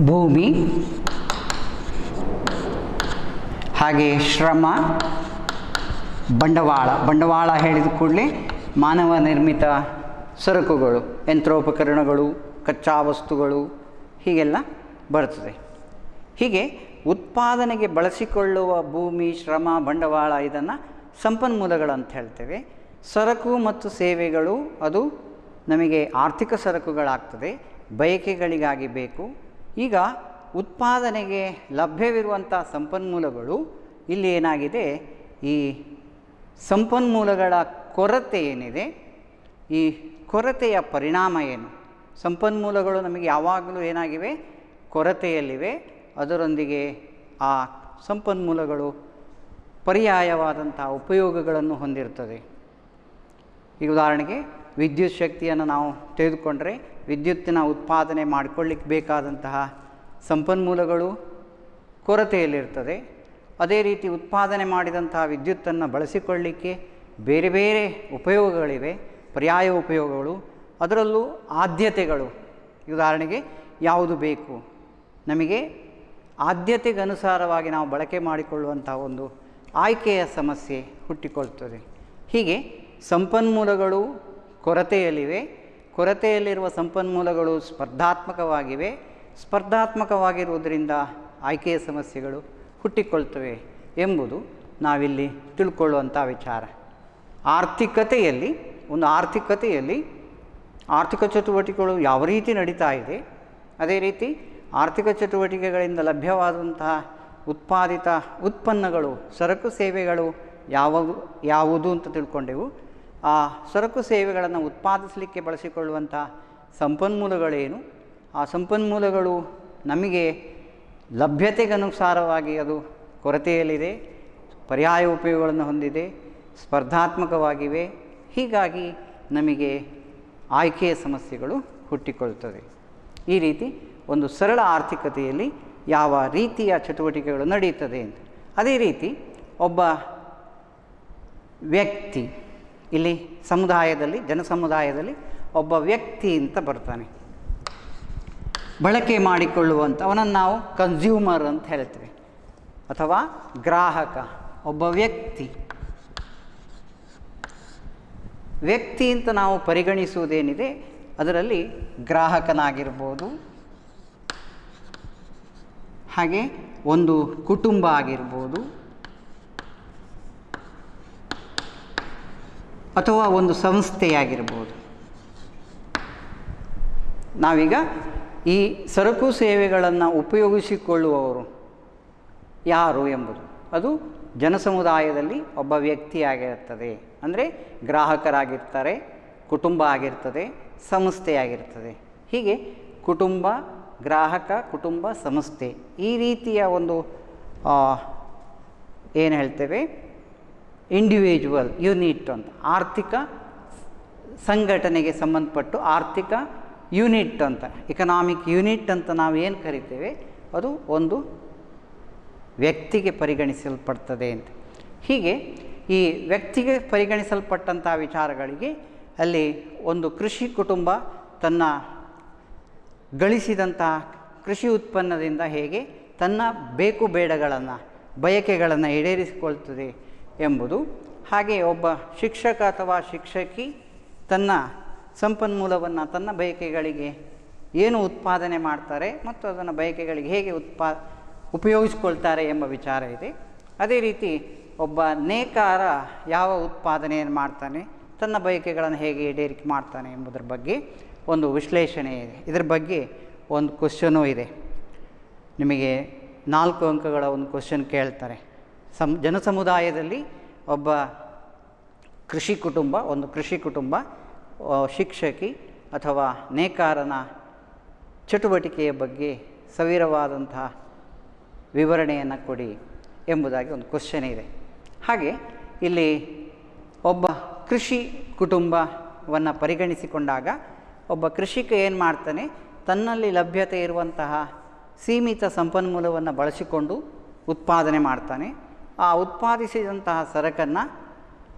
ಭೂಮಿ, ಹಾಗೆ ಶ್ರಮ, ಬಂಡವಾಳ ಹೇಳಿದ ಕೂಡಲೇ ಮಾನವ ನಿರ್ಮಿತ ಸರಕುಗಳು, ಯಂತ್ರೋಪಕರಣಗಳು, ಕಚ್ಚಾ ವಸ್ತುಗಳು ಹೀಗೆಲ್ಲ ಬರ್ತದೆ. ಹೀಗೆ ಉತ್ಪಾದನೆಗೆ ಬಳಸಿಕೊಳ್ಳುವ ಭೂಮಿ, ಶ್ರಮ, ಬಂಡವಾಳ ಇದನ್ನು ಸಂಪನ್ಮೂಲಗಳಂತ ಹೇಳ್ತೇವೆ. ಸರಕು ಮತ್ತು ಸೇವೆಗಳು ಅದು ನಮಗೆ ಆರ್ಥಿಕ ಸರಕುಗಳಾಗ್ತದೆ, ಬಯಕೆಗಳಿಗಾಗಿ ಬೇಕು. ಈಗ ಉತ್ಪಾದನೆಗೆ ಲಭ್ಯವಿರುವಂಥ ಸಂಪನ್ಮೂಲಗಳು ಇಲ್ಲಿ ಏನಾಗಿದೆ, ಈ ಸಂಪನ್ಮೂಲಗಳ ಕೊರತೆ ಏನಿದೆ, ಈ ಕೊರತೆಯ ಪರಿಣಾಮ ಏನು. ಸಂಪನ್ಮೂಲಗಳು ನಮಗೆ ಯಾವಾಗಲೂ ಏನಾಗಿವೆ, ಕೊರತೆಯಲ್ಲಿವೆ. ಅದರೊಂದಿಗೆ ಆ ಸಂಪನ್ಮೂಲಗಳು ಪರ್ಯಾಯವಾದಂಥ ಉಪಯೋಗಗಳನ್ನು ಹೊಂದಿರ್ತದೆ. ಈಗ ಉದಾಹರಣೆಗೆ ವಿದ್ಯುತ್ ಶಕ್ತಿಯನ್ನು ನಾವು ತೆಗೆದುಕೊಂಡರೆ, ವಿದ್ಯುತ್ತಿನ ಉತ್ಪಾದನೆ ಮಾಡಿಕೊಳ್ಳಿಕ್ಕೆ ಬೇಕಾದಂತಹ ಸಂಪನ್ಮೂಲಗಳು ಕೊರತೆಯಲ್ಲಿರ್ತದೆ. ಅದೇ ರೀತಿ ಉತ್ಪಾದನೆ ಮಾಡಿದಂತಹ ವಿದ್ಯುತ್ತನ್ನು ಬಳಸಿಕೊಳ್ಳಲಿಕ್ಕೆ ಬೇರೆ ಬೇರೆ ಉಪಯೋಗಗಳಿವೆ, ಪರ್ಯಾಯ ಉಪಯೋಗಗಳು. ಅದರಲ್ಲೂ ಆದ್ಯತೆಗಳು, ಉದಾಹರಣೆಗೆ ಯಾವುದು ಬೇಕು, ನಮಗೆ ಆದ್ಯತೆಗನುಸಾರವಾಗಿ ನಾವು ಬಳಕೆ ಮಾಡಿಕೊಳ್ಳುವಂಥ ಒಂದು ಆಯ್ಕೆಯ ಸಮಸ್ಯೆ ಹುಟ್ಟಿಕೊಳ್ತದೆ. ಹೀಗೆ ಸಂಪನ್ಮೂಲಗಳು ಕೊರತೆಯಲ್ಲಿವೆ, ಕೊರತೆಯಲ್ಲಿರುವ ಸಂಪನ್ಮೂಲಗಳು ಸ್ಪರ್ಧಾತ್ಮಕವಾಗಿವೆ, ಸ್ಪರ್ಧಾತ್ಮಕವಾಗಿರುವುದರಿಂದ ಆಯ್ಕೆಯ ಸಮಸ್ಯೆಗಳು ಹುಟ್ಟಿಕೊಳ್ತವೆ ಎಂಬುದು ನಾವಿಲ್ಲಿ ತಿಳ್ಕೊಳ್ಳುವಂಥ ವಿಚಾರ. ಆರ್ಥಿಕತೆಯಲ್ಲಿ ಆರ್ಥಿಕ ಚಟುವಟಿಕೆಗಳು ಯಾವ ರೀತಿ ನಡೀತಾ ಇದೆ, ಅದೇ ರೀತಿ ಆರ್ಥಿಕ ಚಟುವಟಿಕೆಗಳಿಂದ ಲಭ್ಯವಾದಂತಹ ಉತ್ಪಾದಿತ ಉತ್ಪನ್ನಗಳು, ಸರಕು ಸೇವೆಗಳು ಯಾವುದು ಅಂತ ತಿಳ್ಕೊಂಡೆವು. ಆ ಸರಕು ಸೇವೆಗಳನ್ನು ಉತ್ಪಾದಿಸಲಿಕ್ಕೆ ಬಳಸಿಕೊಳ್ಳುವಂಥ ಸಂಪನ್ಮೂಲಗಳೇನು, ಆ ಸಂಪನ್ಮೂಲಗಳು ನಮಗೆ ಲಭ್ಯತೆಗನುಸಾರವಾಗಿ ಅದು ಕೊರತೆಯಲ್ಲಿದೆ, ಪರ್ಯಾಯ ಉಪಯೋಗಗಳನ್ನು ಹೊಂದಿದೆ, ಸ್ಪರ್ಧಾತ್ಮಕವಾಗಿವೆ. ಹೀಗಾಗಿ ನಮಗೆ ಆಯ್ಕೆಯ ಸಮಸ್ಯೆಗಳು ಹುಟ್ಟಿಕೊಳ್ತದೆ. ಈ ರೀತಿ ಒಂದು ಸರಳ ಆರ್ಥಿಕತೆಯಲ್ಲಿ ಯಾವ ರೀತಿಯ ಚಟುವಟಿಕೆಗಳು ನಡೆಯುತ್ತದೆ ಅಂತ. ಅದೇ ರೀತಿ ಒಬ್ಬ ವ್ಯಕ್ತಿ, ಇಲ್ಲಿ ಸಮುದಾಯದಲ್ಲಿ, ಜನಸಮುದಾಯದಲ್ಲಿ ಒಬ್ಬ ವ್ಯಕ್ತಿ ಅಂತ ಬರ್ತಾನೆ, ಬಳಕೆ ಮಾಡಿಕೊಳ್ಳುವಂಥ, ಅವನನ್ನು ನಾವು ಕನ್ಸ್ಯೂಮರ್ ಅಂತ ಹೇಳ್ತೇವೆ, ಅಥವಾ ಗ್ರಾಹಕ. ಒಬ್ಬ ವ್ಯಕ್ತಿ ಅಂತ ನಾವು ಪರಿಗಣಿಸುವುದೇನಿದೆ, ಅದರಲ್ಲಿ ಗ್ರಾಹಕನಾಗಿರ್ಬೋದು, ಹಾಗೆ ಒಂದು ಕುಟುಂಬ ಆಗಿರ್ಬೋದು, ಅಥವಾ ಒಂದು ಸಂಸ್ಥೆಯಾಗಿರ್ಬೋದು. ನಾವೀಗ ಈ ಸರಕು ಸೇವೆಗಳನ್ನು ಉಪಯೋಗಿಸಿಕೊಳ್ಳುವವರು ಯಾರು ಎಂಬುದು, ಅದು ಜನಸಮುದಾಯದಲ್ಲಿ ಒಬ್ಬ ವ್ಯಕ್ತಿಯಾಗಿರುತ್ತದೆ. ಅಂದರೆ ಗ್ರಾಹಕರಾಗಿರ್ತಾರೆ, ಕುಟುಂಬ ಆಗಿರ್ತದೆ, ಸಂಸ್ಥೆಯಾಗಿರ್ತದೆ. ಹೀಗೆ ಕುಟುಂಬ, ಗ್ರಾಹಕ, ಕುಟುಂಬ, ಸಂಸ್ಥೆ, ಈ ರೀತಿಯ ಒಂದು ಏನು ಹೇಳ್ತೇವೆ, ಇಂಡಿವಿಜುವಲ್ ಯೂನಿಟ್ ಅಂತ, ಆರ್ಥಿಕ ಸಂಘಟನೆಗೆ ಸಂಬಂಧಪಟ್ಟು ಆರ್ಥಿಕ ಯೂನಿಟ್ ಅಂತ, ಎಕನಾಮಿಕ್ ಯೂನಿಟ್ ಅಂತ ನಾವು ಏನು ಕರಿತೇವೆ, ಅದು ಒಂದು ವ್ಯಕ್ತಿಗೆ ಪರಿಗಣಿಸಲ್ಪಡ್ತದೆ ಅಂತ. ಹೀಗೆ ಈ ವ್ಯಕ್ತಿಗೆ ಪರಿಗಣಿಸಲ್ಪಟ್ಟಂಥ ವಿಚಾರಗಳಿಗೆ ಅಲ್ಲಿ ಒಂದು ಕೃಷಿ ಕುಟುಂಬ ತನ್ನ ಗಳಿಸಿದಂಥ ಕೃಷಿ ಉತ್ಪನ್ನದಿಂದ ಹೇಗೆ ತನ್ನ ಬೇಕು ಬೇಡಗಳನ್ನು ಬಯಕೆಗಳನ್ನು ಈಡೇರಿಸಿಕೊಳ್ತದೆ ಎಂಬುದು, ಹಾಗೆ ಒಬ್ಬ ಶಿಕ್ಷಕ ಅಥವಾ ಶಿಕ್ಷಕಿ ತನ್ನ ಸಂಪನ್ಮೂಲವನ್ನು ತನ್ನ ಬಯಕೆಗಳಿಗೆ ಏನು ಉತ್ಪಾದನೆ ಮಾಡ್ತಾರೆ ಮತ್ತು ಅದನ್ನು ಬಯಕೆಗಳಿಗೆ ಹೇಗೆ ಉಪಯೋಗಿಸ್ಕೊಳ್ತಾರೆ ಎಂಬ ವಿಚಾರ ಇದೆ. ಅದೇ ರೀತಿ ಒಬ್ಬ ನೇಕಾರ ಯಾವ ಉತ್ಪಾದನೆಯನ್ನು ಮಾಡ್ತಾನೆ, ತನ್ನ ಬಯಕೆಗಳನ್ನು ಹೇಗೆ ಈಡೇರಿಕೆ ಮಾಡ್ತಾನೆ ಎಂಬುದರ ಬಗ್ಗೆ ಒಂದು ವಿಶ್ಲೇಷಣೆ ಇದೆ. ಇದರ ಬಗ್ಗೆ ಒಂದು ಕ್ವಶನೂ ಇದೆ. ನಿಮಗೆ 4 ಅಂಕಗಳ ಒಂದು ಕ್ವಶನ್ ಕೇಳ್ತಾರೆ. ಜನಸಮುದಾಯದಲ್ಲಿ ಒಬ್ಬ ಒಂದು ಕೃಷಿ ಕುಟುಂಬ ಶಿಕ್ಷಕಿ ಅಥವಾ ನೇಕಾರನ ಚಟುವಟಿಕೆಯ ಬಗ್ಗೆ ಸವಿರವಾದಂತಹ ವಿವರಣೆಯನ್ನು ಕೊಡಿ ಎಂಬುದಾಗಿ ಒಂದು ಕ್ವಶನ್ ಇದೆ. ಹಾಗೆ ಇಲ್ಲಿ ಒಬ್ಬ ಕೃಷಿ ಕುಟುಂಬವನ್ನು ಪರಿಗಣಿಸಿಕೊಂಡಾಗ ಒಬ್ಬ ಕೃಷಿಕ ಏನು ಮಾಡ್ತಾನೆ, ತನ್ನಲ್ಲಿ ಲಭ್ಯತೆ ಇರುವಂತಹ ಸೀಮಿತ ಸಂಪನ್ಮೂಲವನ್ನು ಬಳಸಿಕೊಂಡು ಉತ್ಪಾದನೆ ಮಾಡ್ತಾನೆ. ಆ ಉತ್ಪಾದಿಸಿದಂತಹ ಸರಕನ್ನು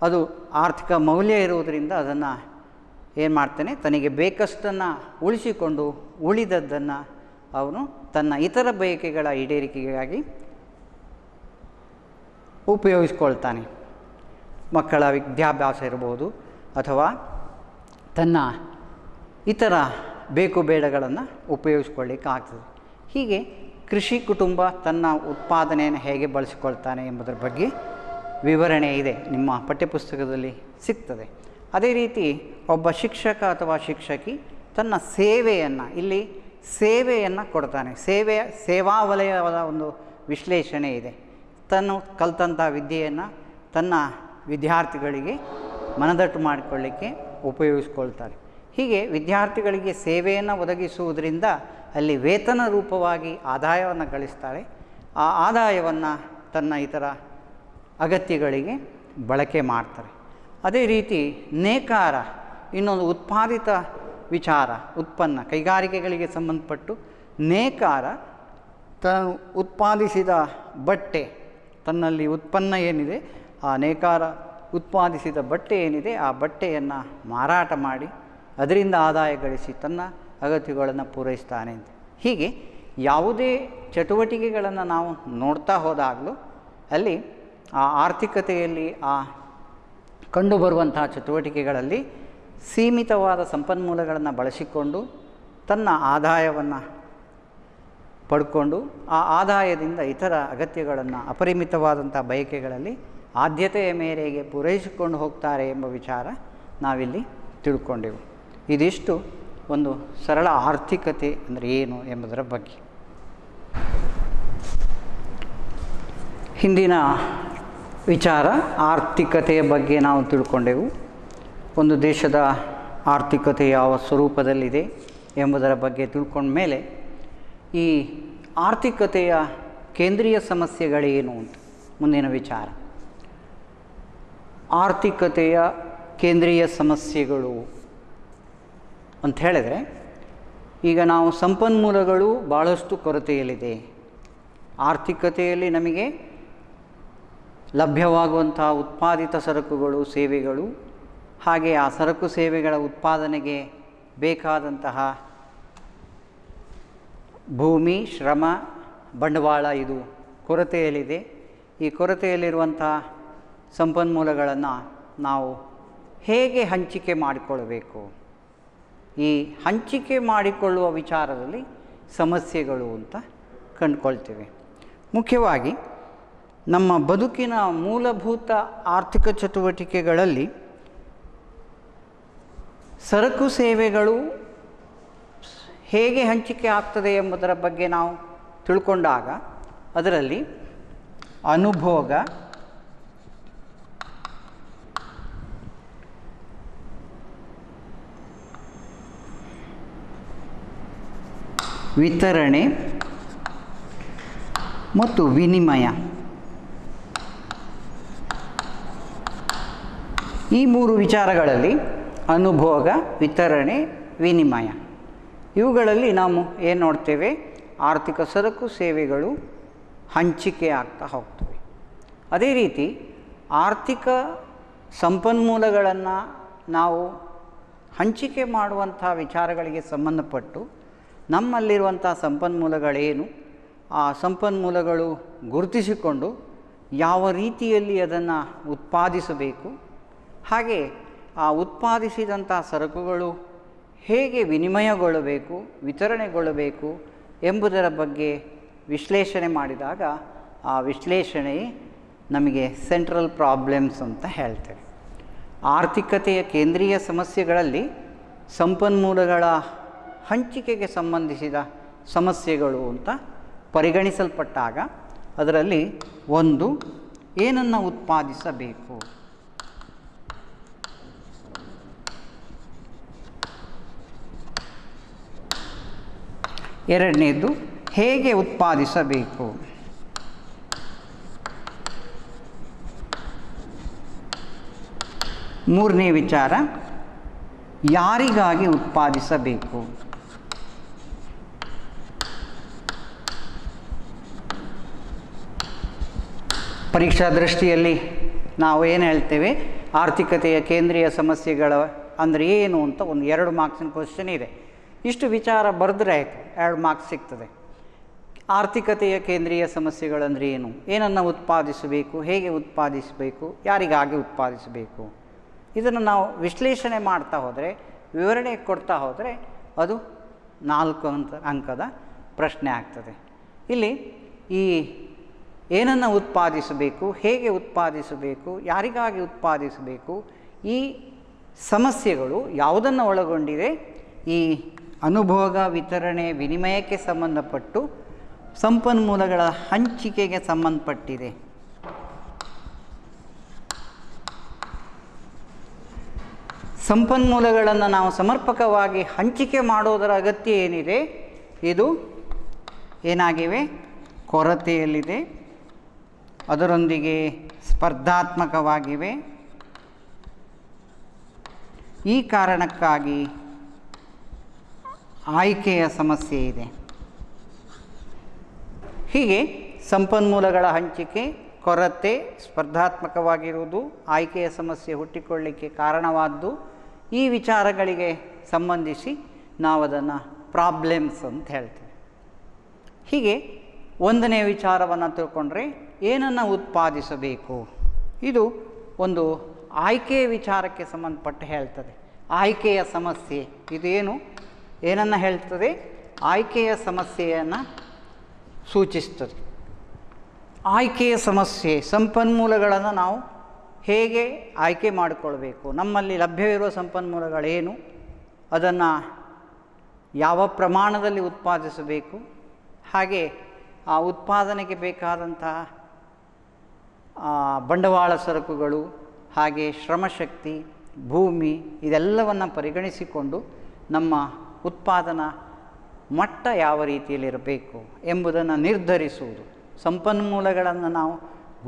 ಅದು ಆರ್ಥಿಕ ಮೌಲ್ಯ ಇರುವುದರಿಂದ ಅದನ್ನು ಏನು ಮಾಡ್ತಾನೆ, ತನಗೆ ಬೇಕಷ್ಟನ್ನು ಉಳಿಸಿಕೊಂಡು ಉಳಿದದ್ದನ್ನು ಅವನು ತನ್ನ ಇತರ ಬಯಕೆಗಳ ಈಡೇರಿಕೆಗಾಗಿ ಉಪಯೋಗಿಸ್ಕೊಳ್ತಾನೆ. ಮಕ್ಕಳ ವಿದ್ಯಾಭ್ಯಾಸ ಇರ್ಬೋದು ಅಥವಾ ತನ್ನ ಇತರ ಬೇಕು ಬೇಡಗಳನ್ನು ಉಪಯೋಗಿಸ್ಕೊಳ್ಳಿಕ್ಕಾಗ್ತದೆ. ಹೀಗೆ ಕೃಷಿ ಕುಟುಂಬ ತನ್ನ ಉತ್ಪಾದನೆಯನ್ನು ಹೇಗೆ ಬಳಸಿಕೊಳ್ತಾನೆ ಎಂಬುದರ ಬಗ್ಗೆ ವಿವರಣೆ ಇದೆ, ನಿಮ್ಮ ಪಠ್ಯಪುಸ್ತಕದಲ್ಲಿ ಸಿಗ್ತದೆ. ಅದೇ ರೀತಿ ಒಬ್ಬ ಶಿಕ್ಷಕ ಅಥವಾ ಶಿಕ್ಷಕಿ ತನ್ನ ಇಲ್ಲಿ ಸೇವೆಯನ್ನು ಕೊಡ್ತಾನೆ. ಸೇವಾ ವಲಯದ ಒಂದು ವಿಶ್ಲೇಷಣೆ ಇದೆ. ತನ್ನ ಕಲಿತಂಥ ವಿದ್ಯೆಯನ್ನು ತನ್ನ ವಿದ್ಯಾರ್ಥಿಗಳಿಗೆ ಮನದಟ್ಟು ಮಾಡಿಕೊಳ್ಳಿಕ್ಕೆ ಉಪಯೋಗಿಸ್ಕೊಳ್ತಾರೆ. ಹೀಗೆ ವಿದ್ಯಾರ್ಥಿಗಳಿಗೆ ಸೇವೆಯನ್ನು ಒದಗಿಸುವುದರಿಂದ ಅಲ್ಲಿ ವೇತನ ರೂಪವಾಗಿ ಆದಾಯವನ್ನು ಗಳಿಸ್ತಾರೆ. ಆ ಆದಾಯವನ್ನು ತನ್ನ ಇತರ ಅಗತ್ಯಗಳಿಗೆ ಬಳಕೆ ಮಾಡ್ತಾರೆ. ಅದೇ ರೀತಿ ನೇಕಾರ ಇನ್ನೊಂದು ಉತ್ಪಾದಿತ ಉತ್ಪನ್ನ ಕೈಗಾರಿಕೆಗಳಿಗೆ ಸಂಬಂಧಪಟ್ಟು ನೇಕಾರ ತಾನು ಉತ್ಪಾದಿಸಿದ ಬಟ್ಟೆ, ತನ್ನಲ್ಲಿ ಉತ್ಪನ್ನ ಏನಿದೆ ಆ ನೇಕಾರ ಉತ್ಪಾದಿಸಿದ ಬಟ್ಟೆ ಏನಿದೆ ಆ ಬಟ್ಟೆಯನ್ನು ಮಾರಾಟ ಮಾಡಿ ಅದರಿಂದ ಆದಾಯ ಗಳಿಸಿ ತನ್ನ ಅಗತ್ಯಗಳನ್ನು ಪೂರೈಸ್ತಾನೆ ಅಂತ. ಹೀಗೆ ಯಾವುದೇ ಚಟುವಟಿಕೆಗಳನ್ನು ನಾವು ನೋಡ್ತಾ ಹೋದಾಗಲೂ ಅಲ್ಲಿ ಆ ಆರ್ಥಿಕತೆಯಲ್ಲಿ ಕಂಡುಬರುವಂತಹ ಚಟುವಟಿಕೆಗಳಲ್ಲಿ ಸೀಮಿತವಾದ ಸಂಪನ್ಮೂಲಗಳನ್ನು ಬಳಸಿಕೊಂಡು ತನ್ನ ಆದಾಯವನ್ನು ಪಡ್ಕೊಂಡು ಆ ಆದಾಯದಿಂದ ಇತರ ಅಗತ್ಯಗಳನ್ನು ಅಪರಿಮಿತವಾದಂಥ ಬಯಕೆಗಳಲ್ಲಿ ಆದ್ಯತೆಯ ಮೇರೆಗೆ ಪೂರೈಸಿಕೊಂಡು ಹೋಗ್ತಾರೆ ಎಂಬ ವಿಚಾರ ನಾವಿಲ್ಲಿ ತಿಳ್ಕೊಂಡೆವು. ಇದಿಷ್ಟು ಒಂದು ಸರಳ ಆರ್ಥಿಕತೆ ಅಂದರೆ ಏನು ಎಂಬುದರ ಬಗ್ಗೆ. ಹಿಂದಿನ ವಿಚಾರ ಆರ್ಥಿಕತೆಯ ಬಗ್ಗೆ ನಾವು ತಿಳ್ಕೊಂಡೆವು. ಒಂದು ದೇಶದ ಆರ್ಥಿಕತೆ ಯಾವ ಸ್ವರೂಪದಲ್ಲಿದೆ ಎಂಬುದರ ಬಗ್ಗೆ ತಿಳ್ಕೊಂಡ ಮೇಲೆ ಈ ಆರ್ಥಿಕತೆಯ ಕೇಂದ್ರೀಯ ಸಮಸ್ಯೆಗಳೇನು ಅಂತ ಮುಂದಿನ ವಿಚಾರ. ಆರ್ಥಿಕತೆಯ ಕೇಂದ್ರೀಯ ಸಮಸ್ಯೆಗಳು ಅಂತ ಹೇಳಿದರೆ, ಈಗ ನಾವು ಸಂಪನ್ಮೂಲಗಳು ಭಾಳಷ್ಟು ಕೊರತೆಯಲ್ಲಿದೆ. ಆರ್ಥಿಕತೆಯಲ್ಲಿ ನಮಗೆ ಲಭ್ಯವಾಗುವಂಥ ಉತ್ಪಾದಿತ ಸರಕುಗಳು ಸೇವೆಗಳು, ಹಾಗೆ ಆ ಸರಕು ಸೇವೆಗಳ ಉತ್ಪಾದನೆಗೆ ಬೇಕಾದಂತಹ ಭೂಮಿ, ಶ್ರಮ, ಬಂಡವಾಳ ಇದು ಕೊರತೆಯಲ್ಲಿದೆ. ಈ ಕೊರತೆಯಲ್ಲಿರುವಂತಹ ಸಂಪನ್ಮೂಲಗಳನ್ನು ನಾವು ಹೇಗೆ ಹಂಚಿಕೆ ಮಾಡಿಕೊಳ್ಳಬೇಕು, ಈ ಹಂಚಿಕೆ ಮಾಡಿಕೊಳ್ಳುವ ವಿಚಾರದಲ್ಲಿ ಸಮಸ್ಯೆಗಳು ಅಂತ ಕಂಡುಕೊಳ್ತೇವೆ. ಮುಖ್ಯವಾಗಿ ನಮ್ಮ ಬದುಕಿನ ಮೂಲಭೂತ ಆರ್ಥಿಕ ಚಟುವಟಿಕೆಗಳಲ್ಲಿ ಸರಕು ಸೇವೆಗಳು ಹೇಗೆ ಹಂಚಿಕೆ ಆಗ್ತದೆ ಎಂಬುದರ ಬಗ್ಗೆ ನಾವು ತಿಳ್ಕೊಂಡಾಗ ಅದರಲ್ಲಿ ಅನುಭೋಗ, ವಿತರಣೆ ಮತ್ತು ವಿನಿಮಯ, ಈ 3 ವಿಚಾರಗಳಲ್ಲಿ ಅನುಭೋಗ, ವಿತರಣೆ, ವಿನಿಮಯ, ಇವುಗಳಲ್ಲಿ ನಾವು ಏನು ನೋಡ್ತೇವೆ, ಆರ್ಥಿಕ ಸರಕು ಸೇವೆಗಳು ಹಂಚಿಕೆ ಆಗ್ತಾ ಹೋಗ್ತವೆ. ಅದೇ ರೀತಿ ಆರ್ಥಿಕ ಸಂಪನ್ಮೂಲಗಳನ್ನು ನಾವು ಹಂಚಿಕೆ ಮಾಡುವಂಥ ವಿಚಾರಗಳಿಗೆ ಸಂಬಂಧಪಟ್ಟು ನಮ್ಮಲ್ಲಿರುವಂಥ ಸಂಪನ್ಮೂಲಗಳೇನು, ಆ ಸಂಪನ್ಮೂಲಗಳು ಗುರುತಿಸಿಕೊಂಡು ಯಾವ ರೀತಿಯಲ್ಲಿ ಅದನ್ನು ಉತ್ಪಾದಿಸಬೇಕು, ಹಾಗೆ ಆ ಉತ್ಪಾದಿಸಿದಂಥ ಸರಕುಗಳು ಹೇಗೆ ವಿನಿಮಯಗೊಳ್ಳಬೇಕು, ವಿತರಣೆಗೊಳ್ಳಬೇಕು ಎಂಬುದರ ಬಗ್ಗೆ ವಿಶ್ಲೇಷಣೆ ಮಾಡಿದಾಗ ಆ ವಿಶ್ಲೇಷಣೆ ನಮಗೆ ಸೆಂಟ್ರಲ್ ಪ್ರಾಬ್ಲಮ್ಸ್ ಅಂತ ಹೇಳ್ತೇವೆ. ಆರ್ಥಿಕತೆಯ ಕೇಂದ್ರೀಯ ಸಮಸ್ಯೆಗಳಲ್ಲಿ ಸಂಪನ್ಮೂಲಗಳ ಹಂಚಿಕೆಗೆ ಸಂಬಂಧಿಸಿದ ಸಮಸ್ಯೆಗಳು ಅಂತ ಪರಿಗಣಿಸಲ್ಪಟ್ಟಾಗ ಅದರಲ್ಲಿ ಒಂದು, ಏನನ್ನು ಉತ್ಪಾದಿಸಬೇಕು, ಎರಡನೇದು ಹೇಗೆ ಉತ್ಪಾದಿಸಬೇಕು, ಮೂರನೇ ವಿಚಾರ ಯಾರಿಗಾಗಿ ಉತ್ಪಾದಿಸಬೇಕು, ಪರೀಕ್ಷಾ ದೃಷ್ಟಿಯಲ್ಲಿ ನಾವು ಏನು ಹೇಳ್ತೇವೆ, ಆರ್ಥಿಕತೆಯ ಕೇಂದ್ರೀಯ ಸಮಸ್ಯೆಗಳ ಅಂದರೆ ಏನು ಅಂತ ಒಂದು 2 ಮಾರ್ಕ್ಸಿನ ಕ್ವಶನ್ ಇದೆ. ಇಷ್ಟು ವಿಚಾರ ಬರೆದ್ರೆ ಆಯಿತು, 2 ಮಾರ್ಕ್ಸ್ ಸಿಗ್ತದೆ. ಆರ್ಥಿಕತೆಯ ಕೇಂದ್ರೀಯ ಸಮಸ್ಯೆಗಳಂದರೆ ಏನು, ಏನನ್ನು ಉತ್ಪಾದಿಸಬೇಕು, ಹೇಗೆ ಉತ್ಪಾದಿಸಬೇಕು, ಯಾರಿಗಾಗಿ ಉತ್ಪಾದಿಸಬೇಕು, ಇದನ್ನು ನಾವು ವಿಶ್ಲೇಷಣೆ ಮಾಡ್ತಾ ಹೋದರೆ, ವಿವರಣೆ ಕೊಡ್ತಾ ಹೋದರೆ ಅದು 4 ಅಂಕದ ಪ್ರಶ್ನೆ ಆಗ್ತದೆ. ಇಲ್ಲಿ ಈ ಏನನ್ನು ಉತ್ಪಾದಿಸಬೇಕು, ಹೇಗೆ ಉತ್ಪಾದಿಸಬೇಕು, ಯಾರಿಗಾಗಿ ಉತ್ಪಾದಿಸಬೇಕು, ಈ ಸಮಸ್ಯೆಗಳು ಯಾವುದನ್ನು ಒಳಗೊಂಡಿದೆ, ಈ ಅನುಭೋಗ, ವಿತರಣೆ, ವಿನಿಮಯಕ್ಕೆ ಸಂಬಂಧಪಟ್ಟು ಸಂಪನ್ಮೂಲಗಳ ಹಂಚಿಕೆಗೆ ಸಂಬಂಧಪಟ್ಟಿದೆ. ಸಂಪನ್ಮೂಲಗಳನ್ನು ನಾವು ಸಮರ್ಪಕವಾಗಿ ಹಂಚಿಕೆ ಮಾಡೋದರ ಅಗತ್ಯ ಏನಿದೆ, ಇದು ಏನಾಗಿವೆ, ಕೊರತೆಯಲ್ಲಿದೆ, ಅದರೊಂದಿಗೆ ಸ್ಪರ್ಧಾತ್ಮಕವಾಗಿವೆ. ಈ ಕಾರಣಕ್ಕಾಗಿ ಆಯ್ಕೆಯ ಸಮಸ್ಯೆ ಇದೆ. ಹೀಗೆ ಸಂಪನ್ಮೂಲಗಳ ಹಂಚಿಕೆ, ಕೊರತೆ, ಸ್ಪರ್ಧಾತ್ಮಕವಾಗಿರುವುದು, ಆಯ್ಕೆಯ ಸಮಸ್ಯೆ ಹುಟ್ಟಿಕೊಳ್ಳಲಿಕ್ಕೆ ಕಾರಣವಾದ್ದು, ಈ ವಿಚಾರಗಳಿಗೆ ಸಂಬಂಧಿಸಿ ನಾವು ಅದನ್ನು ಪ್ರಾಬ್ಲಮ್ಸ್ ಅಂತ ಹೇಳ್ತೀವಿ. ಹೀಗೆ 1ನೇ ವಿಚಾರವನ್ನು ತಿಳ್ಕೊಂಡ್ರೆ ಏನನ್ನು ಉತ್ಪಾದಿಸಬೇಕು, ಇದು ಒಂದು ಆಯ್ಕೆಯ ವಿಚಾರಕ್ಕೆ ಸಂಬಂಧಪಟ್ಟು ಹೇಳ್ತದೆ. ಆಯ್ಕೆಯ ಸಮಸ್ಯೆ ಇದು ಏನನ್ನು ಹೇಳ್ತದೆ, ಆಯ್ಕೆಯ ಸಮಸ್ಯೆಯನ್ನು ಸೂಚಿಸ್ತದೆ. ಆಯ್ಕೆಯ ಸಮಸ್ಯೆ, ಸಂಪನ್ಮೂಲಗಳನ್ನು ನಾವು ಹೇಗೆ ಆಯ್ಕೆ ಮಾಡಿಕೊಳ್ಬೇಕು, ನಮ್ಮಲ್ಲಿ ಲಭ್ಯವಿರುವ ಸಂಪನ್ಮೂಲಗಳೇನು, ಅದನ್ನು ಯಾವ ಪ್ರಮಾಣದಲ್ಲಿ ಉತ್ಪಾದಿಸಬೇಕು, ಹಾಗೆ ಆ ಉತ್ಪಾದನೆಗೆ ಬೇಕಾದಂತಹ ಬಂಡವಾಳ ಸರಕುಗಳು, ಹಾಗೆ ಶ್ರಮಶಕ್ತಿ, ಭೂಮಿ, ಇದೆಲ್ಲವನ್ನು ಪರಿಗಣಿಸಿಕೊಂಡು ನಮ್ಮ ಉತ್ಪಾದನಾ ಮಟ್ಟ ಯಾವ ರೀತಿಯಲ್ಲಿರಬೇಕು ಎಂಬುದನ್ನು ನಿರ್ಧರಿಸುವುದು. ಸಂಪನ್ಮೂಲಗಳನ್ನು ನಾವು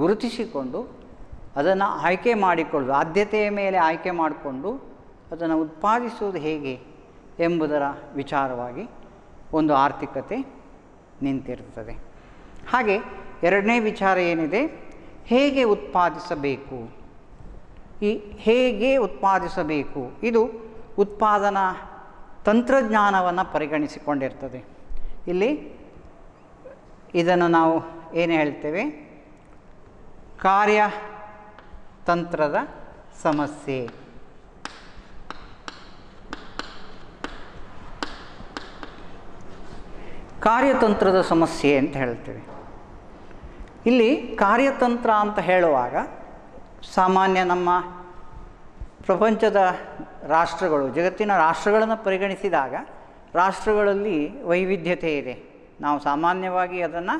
ಗುರುತಿಸಿಕೊಂಡು ಅದನ್ನು ಆಯ್ಕೆ ಮಾಡಿಕೊಳ್ಳುವುದು, ಆದ್ಯತೆಯ ಮೇಲೆ ಆಯ್ಕೆ ಮಾಡಿಕೊಂಡು ಅದನ್ನು ಉತ್ಪಾದಿಸುವುದು ಹೇಗೆ ಎಂಬುದರ ವಿಚಾರವಾಗಿ ಒಂದು ಆರ್ಥಿಕತೆ ನಿಂತಿರುತ್ತದೆ. ಹಾಗೆ 2ನೇ ವಿಚಾರ ಏನಿದೆ, ಹೇಗೆ ಉತ್ಪಾದಿಸಬೇಕು. ಈ ಹೇಗೆ ಉತ್ಪಾದಿಸಬೇಕು ಇದು ಉತ್ಪಾದನಾ ತಂತ್ರಜ್ಞಾನವನ್ನು ಪರಿಗಣಿಸಿಕೊಂಡಿರ್ತದೆ. ಇಲ್ಲಿ ಇದನ್ನು ನಾವು ಏನು ಹೇಳ್ತೇವೆ, ಕಾರ್ಯತಂತ್ರದ ಸಮಸ್ಯೆ. ಕಾರ್ಯತಂತ್ರದ ಸಮಸ್ಯೆ ಅಂತ ಹೇಳ್ತೇವೆ. ಇಲ್ಲಿ ಕಾರ್ಯತಂತ್ರ ಅಂತ ಹೇಳುವಾಗ ಸಾಮಾನ್ಯ ನಮ್ಮ ಪ್ರಪಂಚದ ರಾಷ್ಟ್ರಗಳು, ಜಗತ್ತಿನ ರಾಷ್ಟ್ರಗಳನ್ನು ಪರಿಗಣಿಸಿದಾಗ ರಾಷ್ಟ್ರಗಳಲ್ಲಿ ವೈವಿಧ್ಯತೆ ಇದೆ. ನಾವು ಸಾಮಾನ್ಯವಾಗಿ ಅದನ್ನು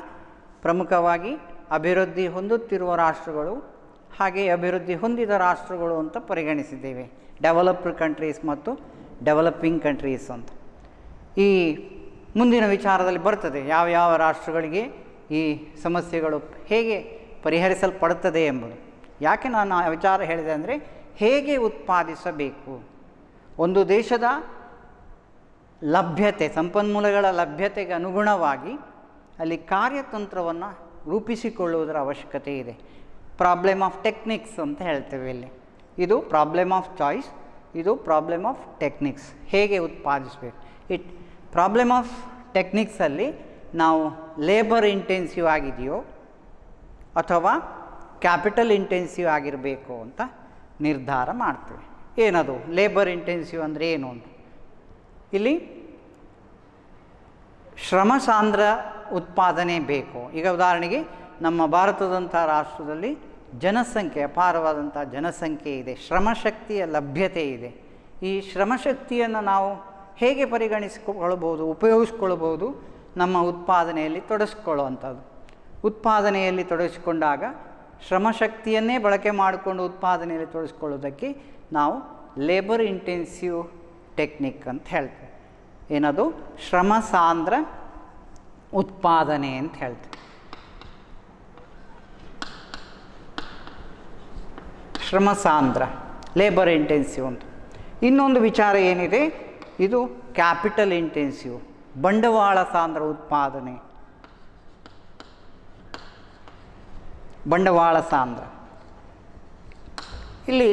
ಪ್ರಮುಖವಾಗಿ ಅಭಿವೃದ್ಧಿ ಹೊಂದುತ್ತಿರುವ ರಾಷ್ಟ್ರಗಳು, ಹಾಗೆ ಅಭಿವೃದ್ಧಿ ಹೊಂದಿದ ರಾಷ್ಟ್ರಗಳು ಅಂತ ಪರಿಗಣಿಸಿದ್ದೇವೆ. ಡೆವಲಪ್ಡ್ ಕಂಟ್ರೀಸ್ ಮತ್ತು ಡೆವಲಪಿಂಗ್ ಕಂಟ್ರೀಸ್ ಅಂತ. ಈ ಮುಂದಿನ ವಿಚಾರದಲ್ಲಿ ಬರ್ತದೆ ಯಾವ ರಾಷ್ಟ್ರಗಳಿಗೆ ಈ ಸಮಸ್ಯೆಗಳು ಹೇಗೆ ಪರಿಹರಿಸಲ್ಪಡುತ್ತದೆ ಎಂಬುದು. ಯಾಕೆ ನಾನು ಆ ವಿಚಾರ ಹೇಳಿದೆ ಅಂದರೆ, ಹೇಗೆ ಉತ್ಪಾದಿಸಬೇಕು. ಒಂದು ದೇಶದ ಲಭ್ಯತೆ, ಸಂಪನ್ಮೂಲಗಳ ಲಭ್ಯತೆಗೆ ಅನುಗುಣವಾಗಿ ಅಲ್ಲಿ ಕಾರ್ಯತಂತ್ರವನ್ನು ರೂಪಿಸಿಕೊಳ್ಳುವುದರ ಅವಶ್ಯಕತೆ ಇದೆ. ಪ್ರಾಬ್ಲಮ್ ಆಫ್ ಟೆಕ್ನಿಕ್ಸ್ ಅಂತ ಹೇಳ್ತೇವೆ ಇಲ್ಲಿ. ಇದು ಪ್ರಾಬ್ಲಮ್ ಆಫ್ ಚಾಯ್ಸ್, ಇದು ಪ್ರಾಬ್ಲಮ್ ಆಫ್ ಟೆಕ್ನಿಕ್ಸ್. ಹೇಗೆ ಉತ್ಪಾದಿಸಬೇಕು? ಪ್ರಾಬ್ಲಮ್ ಆಫ್ ಟೆಕ್ನಿಕ್ಸಲ್ಲಿ ನಾವು ಲೇಬರ್ ಇಂಟೆನ್ಸಿವ್ ಆಗಿದೆಯೋ ಅಥವಾ ಕ್ಯಾಪಿಟಲ್ ಇಂಟೆನ್ಸಿವ್ ಆಗಿರಬೇಕು ಅಂತ ನಿರ್ಧಾರ ಮಾಡ್ತೇವೆ. ಏನದು ಲೇಬರ್ ಇಂಟೆನ್ಸಿವ್ ಅಂದರೆ ಏನು ಅಂತ? ಇಲ್ಲಿ ಶ್ರಮ ಸಾಂದ್ರ ಉತ್ಪಾದನೆ ಬೇಕು. ಈಗ ಉದಾಹರಣೆಗೆ ನಮ್ಮ ಭಾರತದಂಥ ರಾಷ್ಟ್ರದಲ್ಲಿ ಜನಸಂಖ್ಯೆ, ಅಪಾರವಾದಂಥ ಜನಸಂಖ್ಯೆ ಇದೆ, ಶ್ರಮಶಕ್ತಿಯ ಲಭ್ಯತೆ ಇದೆ. ಈ ಶ್ರಮಶಕ್ತಿಯನ್ನು ನಾವು ಹೇಗೆ ಪರಿಗಣಿಸಿಕೊಳ್ಳಬಹುದು, ಉಪಯೋಗಿಸ್ಕೊಳ್ಬೋದು? ನಮ್ಮ ಉತ್ಪಾದನೆಯಲ್ಲಿ ತೊಡಗಿಸ್ಕೊಳ್ಳುವಂಥದ್ದು. ಉತ್ಪಾದನೆಯಲ್ಲಿ ತೊಡಗಿಸಿಕೊಂಡಾಗ ಶ್ರಮಶಕ್ತಿಯನ್ನೇ ಬಳಕೆ ಮಾಡಿಕೊಂಡು ಉತ್ಪಾದನೆಯಲ್ಲಿ ತೊಡಗಿಸ್ಕೊಳ್ಳೋದಕ್ಕೆ ನಾವು ಲೇಬರ್ ಇಂಟೆನ್ಸಿವ್ ಟೆಕ್ನಿಕ್ ಅಂತ ಹೇಳ್ತೇವೆ. ಏನದು? ಶ್ರಮ ಸಾಂದ್ರ ಉತ್ಪಾದನೆ ಅಂತ ಹೇಳ್ತೇವೆ. ಶ್ರಮ ಸಾಂದ್ರ, ಲೇಬರ್ ಇಂಟೆನ್ಸಿವ್ ಅಂತ. ಇನ್ನೊಂದು ವಿಚಾರ ಏನಿದೆ, ಇದು ಕ್ಯಾಪಿಟಲ್ ಇಂಟೆನ್ಸಿವ್, ಬಂಡವಾಳ ಸಾಂದ್ರ ಉತ್ಪಾದನೆ. ಬಂಡವಾಳ ಸಾಂದ್ರ, ಇಲ್ಲಿ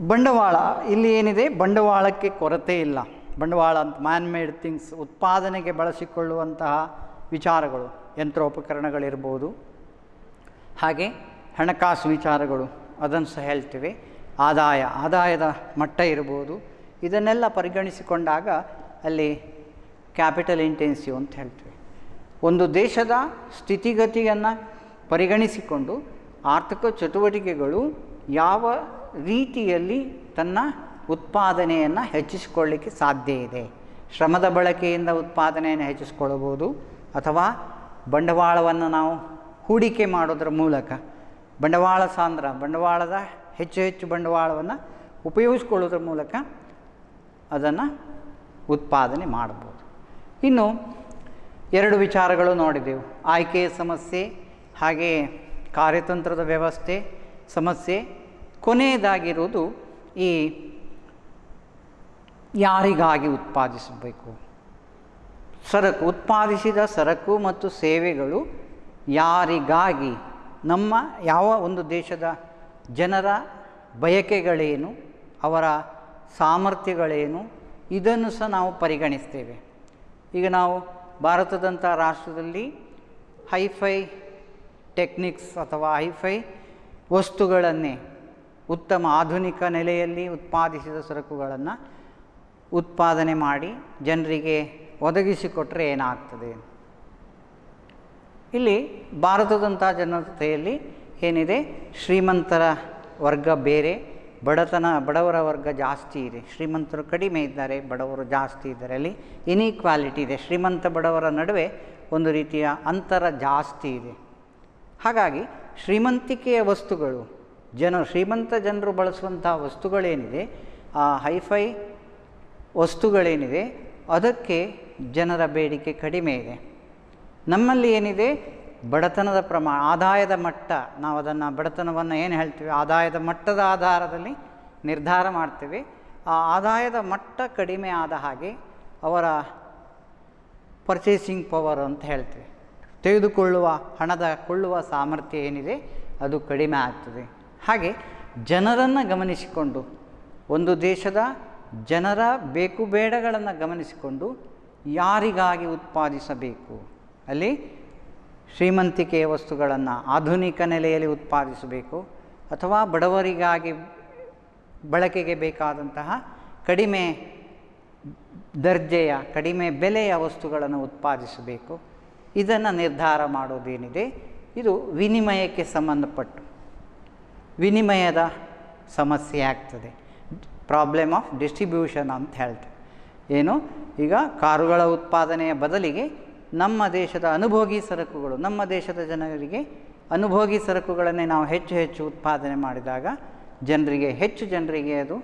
ಬಂಡವಾಳ, ಇಲ್ಲಿ ಏನಿದೆ, ಬಂಡವಾಳಕ್ಕೆ ಕೊರತೆ ಇಲ್ಲ. ಬಂಡವಾಳ ಅಂತ ಮ್ಯಾನ್ ಮೇಡ್ ಥಿಂಗ್ಸ್, ಉತ್ಪಾದನೆಗೆ ಬಳಸಿಕೊಳ್ಳುವಂತಹ ವಿಚಾರಗಳು, ಯಂತ್ರೋಪಕರಣಗಳಿರ್ಬೋದು, ಹಾಗೆ ಹಣಕಾಸು ವಿಚಾರಗಳು, ಅದನ್ನು ಸಹ ಹೇಳ್ತೀವಿ. ಆದಾಯದ ಮಟ್ಟ ಇರ್ಬೋದು. ಇದನ್ನೆಲ್ಲ ಪರಿಗಣಿಸಿಕೊಂಡಾಗ ಅಲ್ಲಿ ಕ್ಯಾಪಿಟಲ್ ಇಂಟೆನ್ಸಿವ್ ಅಂತ ಹೇಳ್ತೀವಿ. ಒಂದು ದೇಶದ ಸ್ಥಿತಿಗತಿಯನ್ನು ಪರಿಗಣಿಸಿಕೊಂಡು ಆರ್ಥಿಕ ಚಟುವಟಿಕೆಗಳು ಯಾವ ರೀತಿಯಲ್ಲಿ ತನ್ನ ಉತ್ಪಾದನೆಯನ್ನು ಹೆಚ್ಚಿಸಿಕೊಳ್ಳಲಿಕ್ಕೆ ಸಾಧ್ಯ ಇದೆ. ಶ್ರಮದ ಬಳಕೆಯಿಂದ ಉತ್ಪಾದನೆಯನ್ನು ಹೆಚ್ಚಿಸ್ಕೊಳ್ಬೋದು, ಅಥವಾ ಬಂಡವಾಳವನ್ನು ನಾವು ಹೂಡಿಕೆ ಮಾಡೋದ್ರ ಮೂಲಕ ಬಂಡವಾಳ ಸಾಂದ್ರ, ಬಂಡವಾಳದ ಹೆಚ್ಚು ಬಂಡವಾಳವನ್ನು ಉಪಯೋಗಿಸ್ಕೊಳ್ಳೋದ್ರ ಮೂಲಕ ಅದನ್ನು ಉತ್ಪಾದನೆ ಮಾಡ್ಬೋದು. ಇನ್ನು 2 ವಿಚಾರಗಳು ನೋಡಿದೆವು, ಆಯ್ಕೆಯ ಸಮಸ್ಯೆ ಹಾಗೆ ಕಾರ್ಯತಂತ್ರದ ವ್ಯವಸ್ಥೆ ಸಮಸ್ಯೆ. ಕೊನೆಯದಾಗಿರುವುದು ಈ ಯಾರಿಗಾಗಿ ಉತ್ಪಾದಿಸಬೇಕು. ಸರಕು, ಉತ್ಪಾದಿಸಿದ ಸರಕು ಮತ್ತು ಸೇವೆಗಳು ಯಾರಿಗಾಗಿ, ನಮ್ಮ ಯಾವ ಒಂದು ದೇಶದ ಜನರ ಬಯಕೆಗಳೇನು, ಅವರ ಸಾಮರ್ಥ್ಯಗಳೇನು, ಇದನ್ನು ಸಹ ನಾವು ಪರಿಗಣಿಸ್ತೇವೆ. ಈಗ ನಾವು ಭಾರತದಂಥ ರಾಷ್ಟ್ರದಲ್ಲಿ ಹೈಫೈ ಟೆಕ್ನಿಕ್ಸ್ ಅಥವಾ ಹೈಫೈ ವಸ್ತುಗಳನ್ನೇ, ಉತ್ತಮ ಆಧುನಿಕ ನೆಲೆಯಲ್ಲಿ ಉತ್ಪಾದಿಸಿದ ಸರಕುಗಳನ್ನು ಉತ್ಪಾದನೆ ಮಾಡಿ ಜನರಿಗೆ ಒದಗಿಸಿಕೊಟ್ರೆ ಏನಾಗ್ತದೆ? ಇಲ್ಲಿ ಭಾರತದಂಥ ಜನತೆಯಲ್ಲಿ ಏನಿದೆ, ಶ್ರೀಮಂತರ ವರ್ಗ ಬೇರೆ, ಬಡವರ ವರ್ಗ ಜಾಸ್ತಿ ಇದೆ. ಶ್ರೀಮಂತರು ಕಡಿಮೆ ಇದ್ದಾರೆ, ಬಡವರು ಜಾಸ್ತಿ ಇದ್ದಾರೆ. ಅಲ್ಲಿ ಇನ್ಈಕ್ವಾಲಿಟಿ ಇದೆ. ಶ್ರೀಮಂತ ಬಡವರ ನಡುವೆ ಒಂದು ರೀತಿಯ ಅಂತರ ಜಾಸ್ತಿ ಇದೆ. ಹಾಗಾಗಿ ಶ್ರೀಮಂತಿಕೆಯ ವಸ್ತುಗಳು, ಶ್ರೀಮಂತ ಜನರು ಬಳಸುವಂಥ ವಸ್ತುಗಳೇನಿದೆ, ಆ ಹೈಫೈ ವಸ್ತುಗಳೇನಿದೆ, ಅದಕ್ಕೆ ಜನರ ಬೇಡಿಕೆ ಕಡಿಮೆ ಇದೆ. ನಮ್ಮಲ್ಲಿ ಏನಿದೆ, ಬಡತನದ ಪ್ರಮಾಣ, ಆದಾಯದ ಮಟ್ಟ, ನಾವು ಅದನ್ನು ಬಡತನವನ್ನು ಏನು ಹೇಳ್ತೀವಿ, ಆದಾಯದ ಮಟ್ಟದ ಆಧಾರದಲ್ಲಿ ನಿರ್ಧಾರ ಮಾಡ್ತೇವೆ. ಆ ಆದಾಯದ ಮಟ್ಟ ಕಡಿಮೆ ಆದ ಹಾಗೆ ಅವರ ಪರ್ಚೇಸಿಂಗ್ ಪವರ್ ಅಂತ ಹೇಳ್ತೀವಿ, ತೆಗೆದುಕೊಳ್ಳುವ ಕೊಳ್ಳುವ ಸಾಮರ್ಥ್ಯ ಏನಿದೆ ಅದು ಕಡಿಮೆ ಆಗ್ತದೆ. ಹಾಗೆ ಜನರನ್ನು ಗಮನಿಸಿಕೊಂಡು, ಒಂದು ದೇಶದ ಜನರ ಬೇಕು ಬೇಡಗಳನ್ನು ಗಮನಿಸಿಕೊಂಡು ಯಾರಿಗಾಗಿ ಉತ್ಪಾದಿಸಬೇಕು, ಅಲ್ಲಿ ಶ್ರೀಮಂತಿಕೆಯ ವಸ್ತುಗಳನ್ನು ಆಧುನಿಕ ನೆಲೆಯಲ್ಲಿ ಉತ್ಪಾದಿಸಬೇಕು, ಅಥವಾ ಬಡವರಿಗಾಗಿ ಬಳಕೆಗೆ ಬೇಕಾದಂತಹ ಕಡಿಮೆ ದರ್ಜೆಯ, ಕಡಿಮೆ ಬೆಲೆಯ ವಸ್ತುಗಳನ್ನು ಉತ್ಪಾದಿಸಬೇಕು. ಇದನ್ನು ನಿರ್ಧಾರ ಮಾಡೋದೇನಿದೆ, ಇದು ವಿನಿಮಯಕ್ಕೆ ಸಂಬಂಧಪಟ್ಟು ವಿನಿಮಯದ ಸಮಸ್ಯೆ ಆಗ್ತದೆ. ಪ್ರಾಬ್ಲಮ್ ಆಫ್ ಡಿಸ್ಟ್ರಿಬ್ಯೂಷನ್ ಅಂತ ಹೇಳ್ತೇವೆ. ಏನು, ಈಗ ಕಾರುಗಳ ಉತ್ಪಾದನೆಯ ಬದಲಿಗೆ ನಮ್ಮ ದೇಶದ ಅನುಭೋಗಿ ಸರಕುಗಳು, ನಮ್ಮ ದೇಶದ ಜನರಿಗೆ ಅನುಭೋಗಿ ಸರಕುಗಳನ್ನೇ ನಾವು ಹೆಚ್ಚು ಉತ್ಪಾದನೆ ಮಾಡಿದಾಗ ಹೆಚ್ಚು ಜನರಿಗೆ ಅದು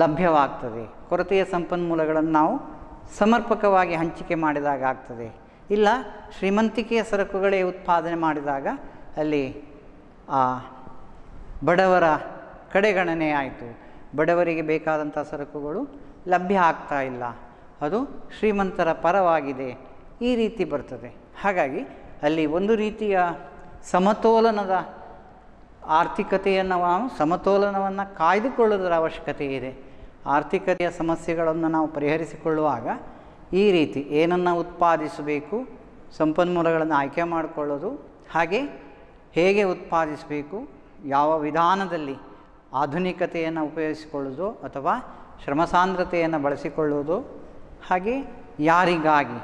ಲಭ್ಯವಾಗ್ತದೆ. ಕೊರತೆಯ ಸಂಪನ್ಮೂಲಗಳನ್ನು ನಾವು ಸಮರ್ಪಕವಾಗಿ ಹಂಚಿಕೆ ಮಾಡಿದಾಗ ಆಗ್ತದೆ. ಇಲ್ಲ, ಶ್ರೀಮಂತಿಕೆಯ ಸರಕುಗಳೇ ಉತ್ಪಾದನೆ ಮಾಡಿದಾಗ ಅಲ್ಲಿ ಬಡವರ ಕಡೆಗಣನೆ ಆಯಿತು, ಬಡವರಿಗೆ ಬೇಕಾದಂಥ ಸರಕುಗಳು ಲಭ್ಯ ಆಗ್ತಾ ಇಲ್ಲ. ಅದು ಶ್ರೀಮಂತರ ಪರವಾಗಿದೆ, ಈ ರೀತಿ ಬರ್ತದೆ. ಹಾಗಾಗಿ ಅಲ್ಲಿ ಒಂದು ರೀತಿಯ ಸಮತೋಲನದ ಆರ್ಥಿಕತೆಯನ್ನು ಸಮತೋಲನವನ್ನು ಕಾಯ್ದುಕೊಳ್ಳುವುದರ ಅವಶ್ಯಕತೆ ಇದೆ. ಆರ್ಥಿಕತೆಯ ಸಮಸ್ಯೆಗಳನ್ನು ನಾವು ಪರಿಹರಿಸಿಕೊಳ್ಳುವಾಗ ಈ ರೀತಿ ಏನನ್ನು ಉತ್ಪಾದಿಸಬೇಕು, ಸಂಪನ್ಮೂಲಗಳನ್ನು ಆಯ್ಕೆ ಮಾಡಿಕೊಳ್ಳೋದು, ಹಾಗೆ ಹೇಗೆ ಉತ್ಪಾದಿಸಬೇಕು, ಯಾವ ವಿಧಾನದಲ್ಲಿ ಆಧುನಿಕತೆಯನ್ನು ಉಪಯೋಗಿಸಿಕೊಳ್ಳೋದು ಅಥವಾ ಶ್ರಮಸಾಂದ್ರತೆಯನ್ನು ಬಳಸಿಕೊಳ್ಳುವುದು, ಹಾಗೆ ಯಾರಿಗಾಗಿ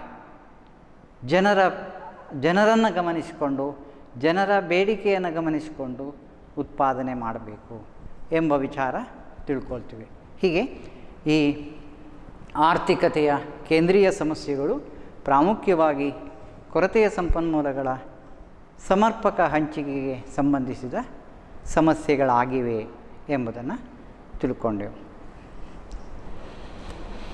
ಜನರನ್ನು ಗಮನಿಸಿಕೊಂಡು ಜನರ ಬೇಡಿಕೆಯನ್ನು ಗಮನಿಸಿಕೊಂಡು ಉತ್ಪಾದನೆ ಮಾಡಬೇಕು ಎಂಬ ವಿಚಾರ ತಿಳ್ಕೊಳ್ತೀವಿ. ಹೀಗೆ ಈ ಆರ್ಥಿಕತೆಯ ಕೇಂದ್ರೀಯ ಸಮಸ್ಯೆಗಳು ಪ್ರಾಮುಖ್ಯವಾಗಿ ಕೊರತೆಯ ಸಂಪನ್ಮೂಲಗಳ ಸಮರ್ಪಕ ಹಂಚಿಕೆಗೆ ಸಂಬಂಧಿಸಿದ ಸಮಸ್ಯೆಗಳಾಗಿವೆ ಎಂಬುದನ್ನು ತಿಳ್ಕೊಂಡೆವು.